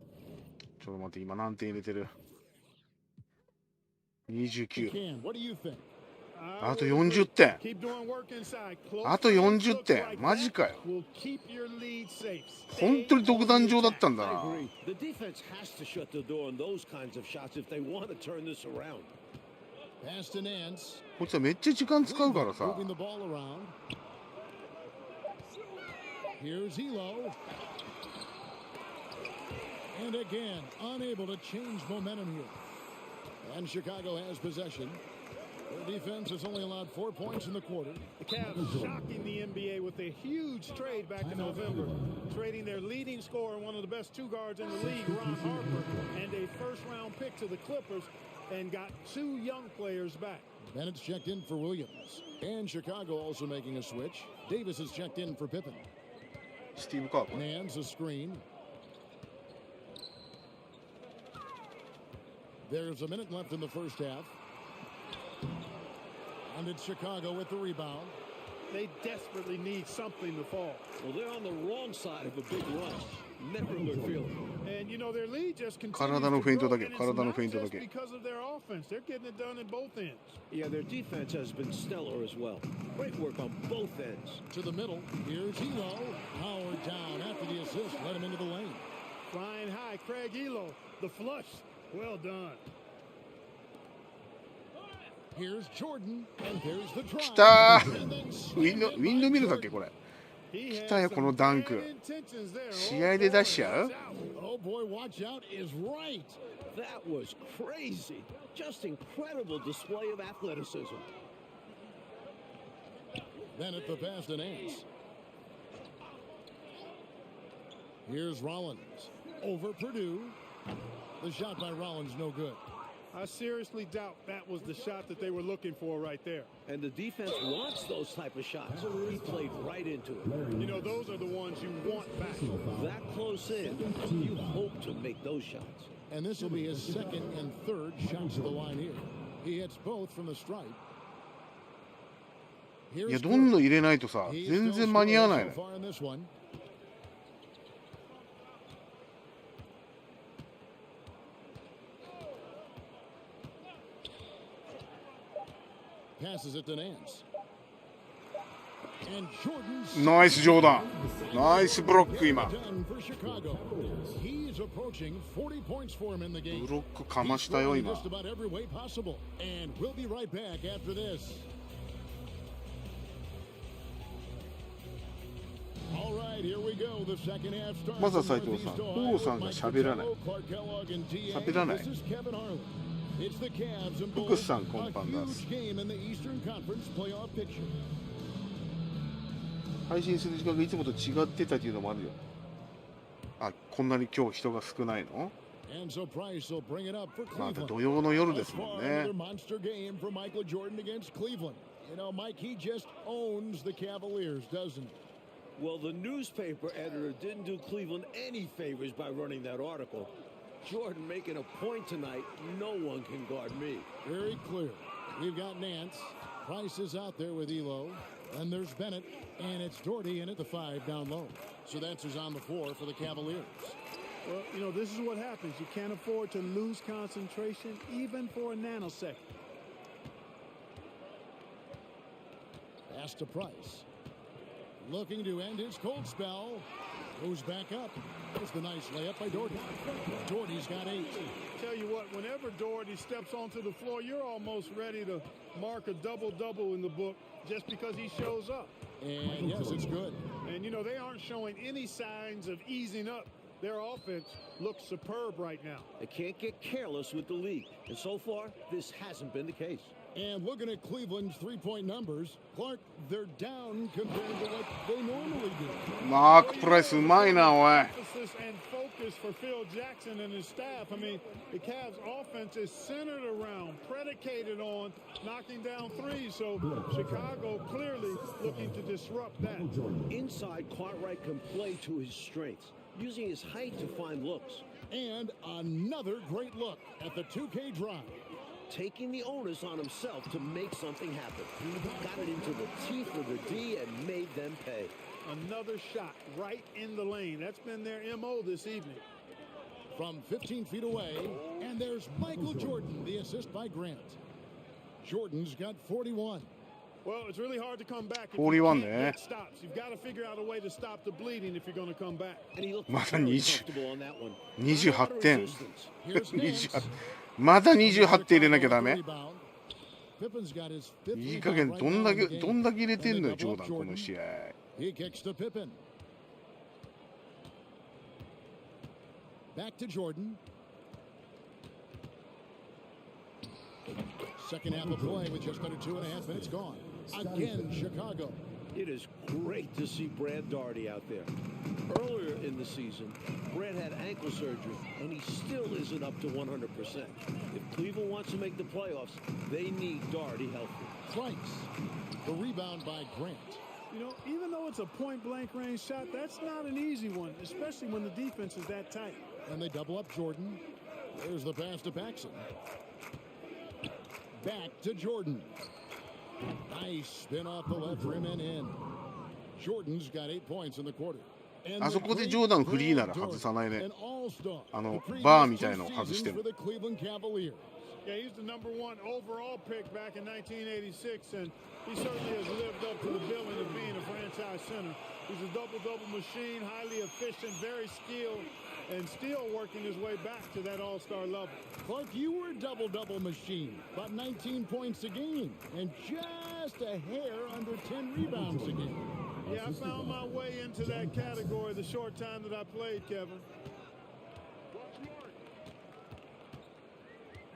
ちょっと待って、今何点入れてる ?29。
can. What do you think?
あと40点。
Keep doing work inside.
あと40点。マジかよ。
Will keep your lead safe.
本当に独壇場だったんだ
I
な。
agree. The defense has to shut the door on those kinds of shots if they want to turn this around.
Pass to Nance.
こいつはめっちゃ時間使うからさ。
Moving the ball around. Here's Elo. And again, unable to change momentum here. And Chicago has possession. Their defense has only allowed 4 points in the quarter.
The Cavs shocking the NBA with a huge trade back in November, trading their leading scorer, one of the best two guards in the league, Ron Harper, and a first-round pick to the Clippers, and got 2 young players back.
Bennett's checked in for Williams. And Chicago also making a switch. Davis is checked in for Pippen.
スティーブ・カープ。
Nance a screen. There's a minute left in the first half. And it's Chicago with the rebound.
They desperately need something to fall.
Well, they're on the wrong side of a big rush. Never a good feeling.
And, you know, their lead just continues
体の
to
フェイント
grow,
だけ。
and it's
体の
not
フェイントだ
just
け。
because of their offense. They're getting it done in both ends.
Yeah, their defense has been stellar as well. Great work on both ends.
To the middle. Here's Elo. Howard down after the assist. Let him into the lane.
Flying high, Craig Elo. The flush. Well done.
Here's Jordan. And there's the
き
drive.
たー。
And then
ウィンドミルだっけこれ。来たよこのダンク。試合で出しちゃう？
Oh boy, watch out is right.
That was crazy. Just incredible display of athleticism.
Then at the pass to Nance. Here's Rollins. Over Purdue. The shot by Rollins, no good.
I seriously doubt that was the shot that they were looking for right there.
And the defense wants those type of shots. He played right into it.
You know, those are the ones you want back.
That close in, you hope to make those shots.
And this will be his second and third shots of the line here. He hits both from the stripe.
いや、どんどん入れないとさ、全然間に合わないの。ナイスジョーダン。ナイスブロック今。ブロックかましたよ今。まずは斉藤さん、王さんが喋らない。喋らない。福さん、こんばんは。配信する時間がいつもと違ってたというのもあるよ。あ、こんなに今日人が少ないの？また土曜の夜ですもんね。
Well, the newspaper editor didn't do Cleveland any favors by running that article. Jordan making a point tonight. No one can guard me.
Very clear. We've got Nance. Price is out there with Elo. And there's Bennett. And it's Doherty in at the 5 down low. So that's who's on the floor for the Cavaliers.
Well, you know, this is what happens. You can't afford to lose concentration even for a nanosecond.
Pass to Price. Looking to end his cold spell. Goes back up. There's the nice layup by Doherty. Doherty's got 8.
Tell you what, whenever Doherty steps onto the floor, you're almost ready to mark a double-double in the book just because he shows up.
And yes, it's good.
And, you know, they aren't showing any signs of easing up. Their offense looks superb right now.
They can't get careless with the lead. And so far, this hasn't been the case.
And looking at Cleveland's three-point numbers, Clark, they're down compared to what they normally do.
マークプライスうまいなおい。
Emphasis and focus for Phil Jackson and his staff. I mean, the Cavs' offense is centered around, predicated on knocking down threes. So Chicago clearly looking to disrupt that.
Inside, Cartwright can play to his strengths, using his height to find looks.
And another great look at the 2K drive.
Taking the onus on himself to make something happen. Got it into the teeth of the D and made them pay.
Another shot right in the lane. That's been their MO this evening.
From 15 feet away, and there's Michael Jordan, the assist by Grant. Jordan's got 41.
Well, it's really hard to come back if
41
you can't get stops. You've got to figure out a way to stop the bleeding if you're going to come back.
And he looked
まだ
very
20
comfortable on that one.
28点。
Here's Nance.
28まだ28点入れなきゃダメ。
Pippen's got his fifth
いい加
rebound
減
right
どんだ
now
け
in the game.
どんだけ入れてんのよ
And
ジ
they
ョーダン
double
こ
up
の試合。
He kicks to Pippen. Back to Jordan. Second half of play with just under 2.5 minutes gone. Again, Chicago.
It is great to see Brad Daugherty out there. Earlier in the season, Brad had ankle surgery, and he still isn't up to 100%. If Cleveland wants to make the playoffs, they need Daugherty healthy.
Price. The rebound by Grant.
You know, even though it's a point-blank range shot, that's not an easy one, especially when the defense is that tight.
And they double up Jordan. There's the pass to Paxson. Back to Jordan. Nice spin off the left rim and in. Jordan's got 8 points in the quarter.
あそこでジョーダンフリーなら外さないね。あのバーみたいのを外しても。
Yeah, he's the number 1 overall pick back in 1986, and he certainly has lived up to the billing of being a franchise center. He's a double-double machine, highly efficient, very skilled, and still working his way back to that all-star level.
Clark, you were a double-double machine, about 19 points a game, and just a hair under 10 rebounds a game.
Yeah, I found my way into that category the short time that I played, Kevin.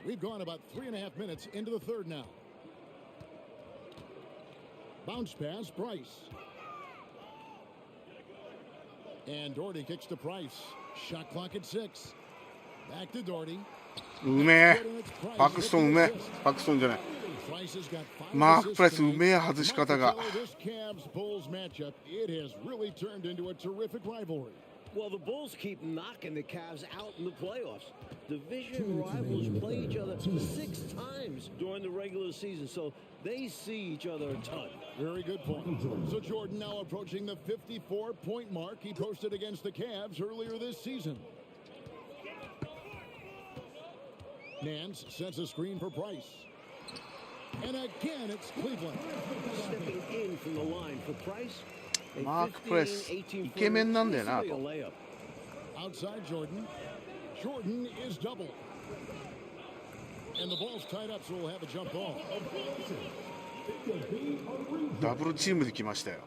We've gone about 3.5 minutes into the third now. Bounce pass, Price. And Doherty kicks to Price. Shot clock at 6. Back to Doherty.
うめえ。パクストンうめえ。パクストンじゃない。マーク・プライスうめえ外し方が。
Well, the Bulls keep knocking the Cavs out in the playoffs. Division rivals play each other 6 times during the regular season, so they see each other a ton.
Very good point. So Jordan now approaching the 54-point mark he posted against the Cavs earlier this season. Nance sets a screen for Price. And again, it's Cleveland.
Stepping in from the line for Price.
マーク・プライスイケメンなんだよなと。
Outside Jordan. Jordan is double. And the ball's tied up, so we'll have a jump ball.
ダブルチームで来ましたよ。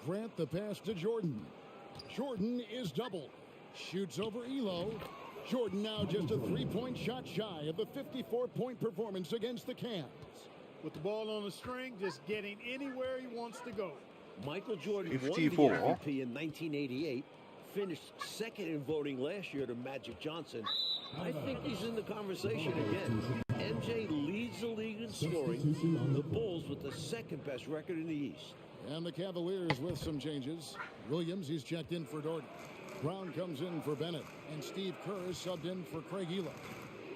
Grant the pass to Jordan. Jordan is double. Shoots over Elo. Jordan now just a 3-point shot shy of the 54-point performance against the Cavs.
With the ball on the string, just getting anywhere he wants to go.
Michael Jordan
54.
won the MVP in 1988, finished second in voting last year to Magic Johnson. I think he's in the conversation again. MJ leads the league in scoring. The Bulls with the second best record in the East.
And the Cavaliers with some changes. Williams, he's checked in for Doherty. Brown comes in for Bennett, and Steve Kerr is subbed in for Craig Elo.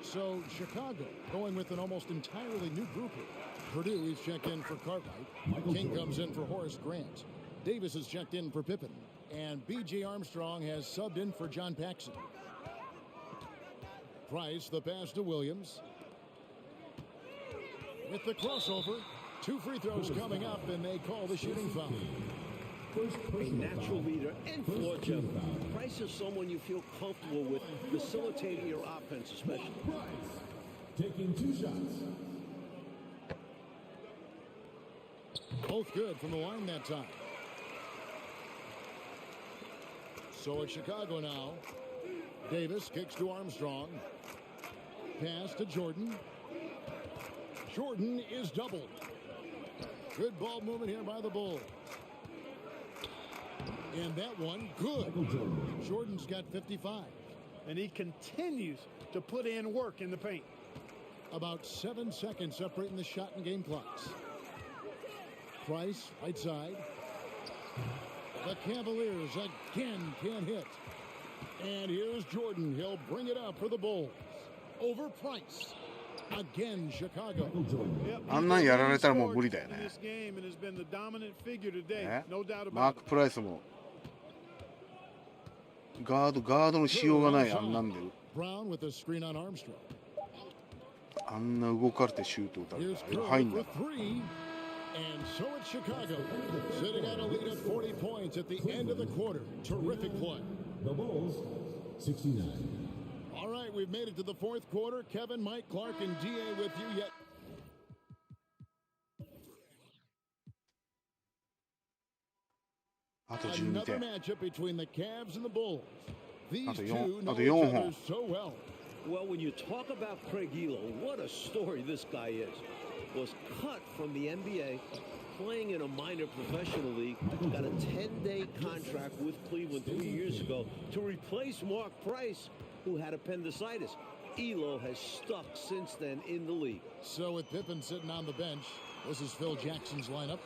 So Chicago going with an almost entirely new group here. Purdue, he's checked in for Cartwright. King comes in for Horace Grant. Davis is checked in for Pippen. And B.J. Armstrong has subbed in for John Paxson. Price, the pass to Williams. With the crossover, 2 free throws coming up, and they call the shooting foul.
A natural leader and floor general. Price is someone you feel comfortable with, facilitating your offense especially.
Taking 2 shots.
Both good from the line that time. So it's Chicago now. Davis kicks to Armstrong. Pass to Jordan. Jordan is doubled. Good ball movement here by the Bulls. And that one, good. Jordan's got 55.
And he continues to put in work in the paint.
About 7 seconds separating the shot and game clocks. Price, right side. The Cavaliers again can't hit. And here's Jordan. He'll bring it up for the Bulls. Over Price. Again, Chicago.
あんなんやられたらもう無理だよね。ね、マーク・プライスもガードのしようがない、あんなんで。あんな動かれてシュート打たれたら入んない。
And so it's Chicago, sitting on a lead of 40 points at the end of the quarter. Terrific play.
The Bulls, 69.
All right, we've made it to the 4th quarter. Kevin, Mike, Clark, and D.A. with you yet. Another matchup between the Cavs and the Bulls. These two know each other so well.
Well, when you talk about Craig Elo, what a story this guy is. Was cut from the NBA, playing in a minor professional league, got a 10-day contract with Cleveland 3 years ago to replace Mark Price, who had appendicitis. Elo has stuck since then in the league.
So with Pippen sitting on the bench, this is Phil Jackson's lineup.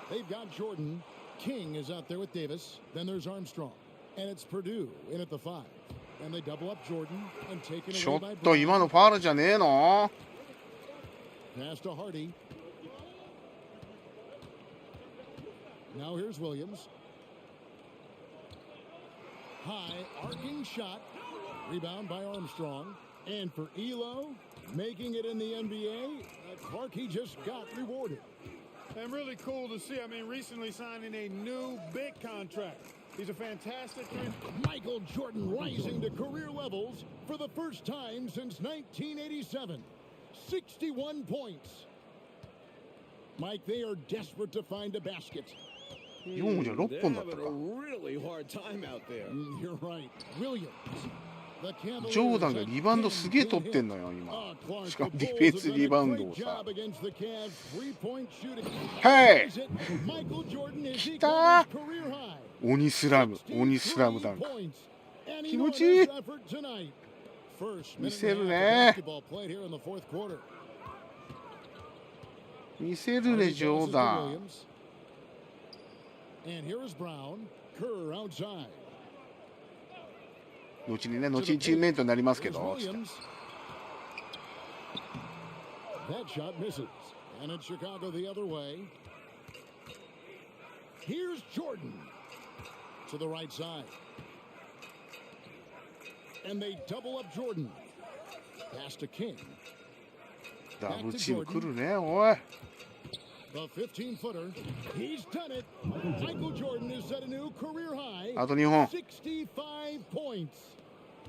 They've got Jordan. King is out there with Davis. Then there's Armstrong. And it's Purdue in at the 5. And they double up Jordan and take it away by Brown.
ちょっと今のファウルじゃねえの?
Pass to Hardy. Now here's Williams. High arcing shot. Rebound by Armstrong. And for Elo, making it in the NBA, Clark, he just got rewarded.
And really cool to see. I mean, recently signing a new big contract. He's a fantastic
Michael Jordan rising to career levels for the first time since 1987. 61 points. Mike, they are desperate to find a basket.
4じゃ6本だったか。
Really hard time out there.
You're right. Williams.
ジョーダンがリバウンドすげえ取ってんのよ今。しかもディフェンスリバウンドをさ。ヘイ！きたー！鬼スラムダンク。気持ちいい。見せるね。見せるねジョーダン。後にチームメイトになりますけど。
That shot misses. And it's Chicago the other way. Here's Jordan to the right side. And they double up Jordan. Pass to King.
ダブルチーム来るね、おい。
The 15-footer. He's done it. Michael Jordan has set a new career high.
あと2本。
65 points.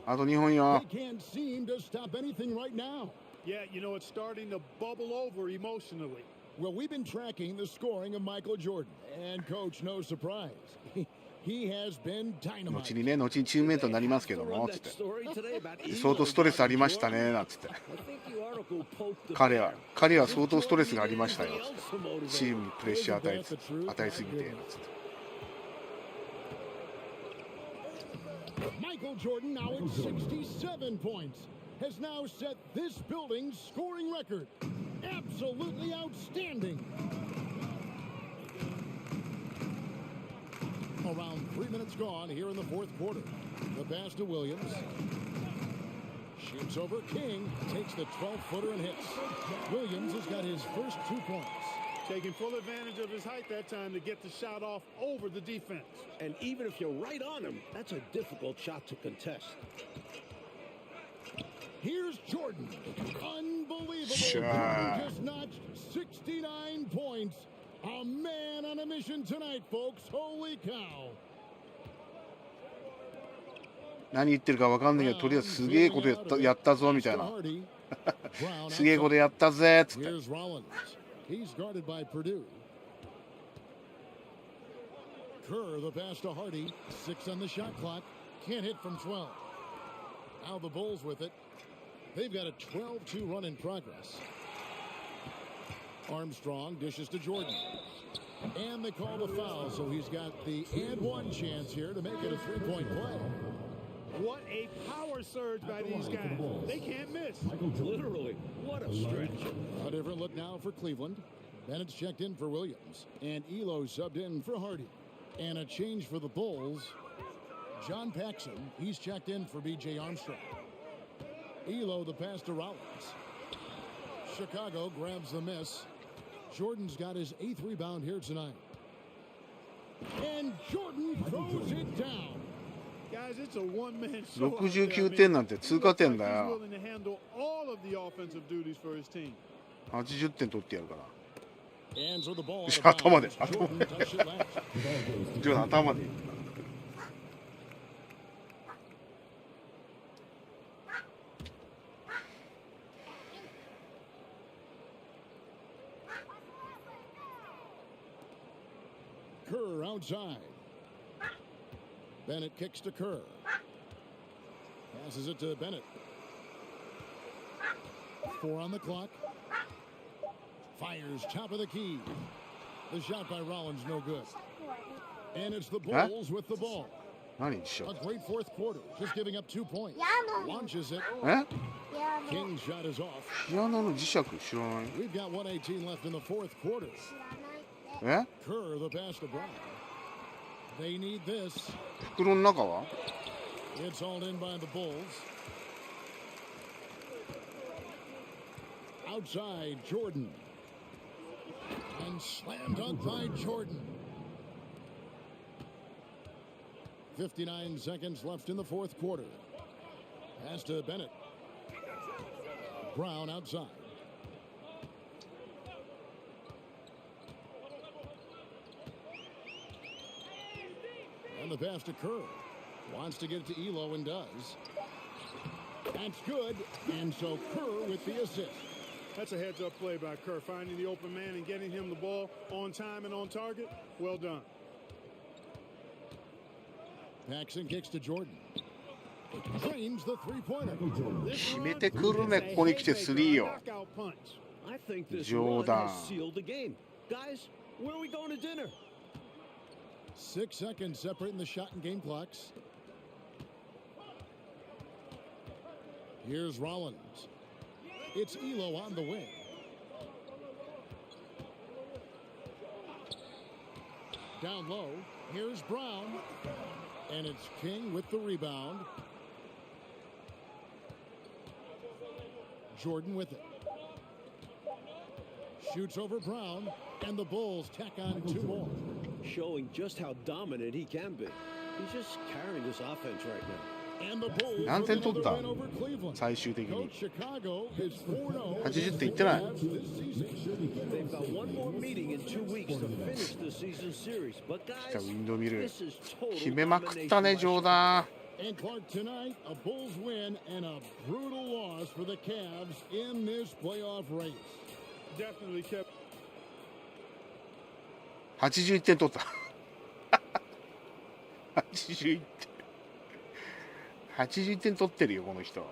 あと2本よ。
They can't seem to stop anything right now.
Yeah, you know, it's starting to bubble over emotionally.
Well, we've been tracking the scoring of Michael Jordan. And, Coach, no surprise. He has been dynamite.
後にチームメイトになりますけども、つって。相当ストレスありましたね、なんつって。彼は相当ストレスがありましたよ、つって。チームにプレッシャー与えすぎて、なんつって。
Michael Jordan now at 67 points has now set this building's scoring record. Absolutely outstanding. Around 3 minutes gone here in the fourth quarter. The pass to Williams. Shoots over King. Takes the 12-footer and hits. Williams has got his first 2 points.
Taking full advantage of his height that time to get the shot off over the defense.
And even if you're right on him, that's a difficult shot to contest.
Here's Jordan. Unbelievable.
Sure.
Just notched 69 points. A man on a mission tonight, folks. Holy cow.
何言ってるか分かんないけど、とりあえずすげえことやったぞみたいな。すげえことやったぜっつって。
Here's Rollins. He's guarded by Purdue. Kerr, the pass to Hardy. 6 on the shot clock. Can't hit from 12. Now the Bulls with it. They've got a 12-2 run in progress. Armstrong dishes to Jordan. And they call the foul, so he's got the and one chance here to make it a 3-point play.
What a power surge by these guys. They can't miss.
Literally, what a stretch.
A different look now for Cleveland. Bennett's checked in for Williams. And Elo subbed in for Hardy. And a change for the Bulls. John Paxson, he's checked in for B.J. Armstrong. Elo, the pass to Rollins. Chicago grabs the miss. Jordan's got his 8th rebound here tonight. And Jordan throws it down.
Guys, it's a one-man show.
69点なんて通過点だよ。
He's willing to handle all of the offensive duties for his team.
80点取ってやるから。
Hands on the ball.
頭で。
Jordan touched it last.
ジョーダン頭で。
Kerr outside. Bennett kicks to Kerr. Passes it to Bennett. 4 on the clock. Fires top of the key. The shot by Rollins no good. And it's the Bulls with the ball.
何しよ
A great fourth quarter. Just giving up 2 points. Launches it.
う。え？
King's shot is off.
ピアノの磁石知らない？
We've got 1:18 left in the fourth quarter.
え？
Kerr the pass to Brown. They need this.
袋の中は？
It's hauled in by the Bulls. Outside, Jordan. And slam dunk by Jordan. 59 seconds left in the fourth quarter. Pass to Bennett. Brown outside. And the pass to Kerr. Wants to get it to Elo and does. That's good. And so Kerr with the assist.
That's a heads-up play by Kerr, finding the open man and getting him the ball on time and on target. Well done.
Paxson kicks to Jordan. Drains the three-pointer.
決めてくるね、ここに来てスリーよ。
I think this
ジョー
run
ダン。
has sealed the game. Guys, where are we going to dinner?
6 seconds separating the shot and game clocks. Here's Rollins. It's Elo on the wing. Down low. Here's Brown. And it's King with the rebound. Jordan with it. Shoots over Brown. And the Bulls tack on 2 more.
Showing just how dominant he can be. He's just carrying this offense right now.
And the Bulls
何点取った
with another win over Cleveland.
最終的に
Coach Chicago is 4-0
80点いってない
this season.
They've got one more meeting in 2 weeks to finish the season series. But
来たウ
guys,
ィンドミル
this is total
決めまくったね
domination
ジョー
by
ダン
And Clark, tonight, a Bulls win and a brutal loss for the Cavs in this playoff race.
Definitely kept.
81点取った81点81点取ってるよこの人。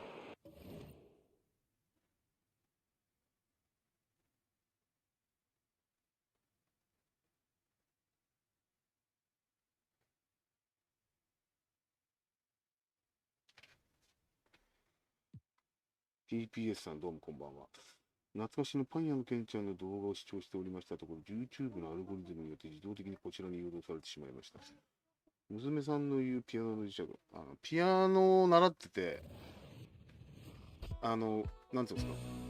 TPS さんどうもこんばんは。懐かしのパン屋のケンちゃんの動画を視聴しておりましたところ、YouTube のアルゴリズムによって自動的にこちらに誘導されてしまいました。娘さんの言うピアノの磁石、ピアノを習ってて、なんていうんですか、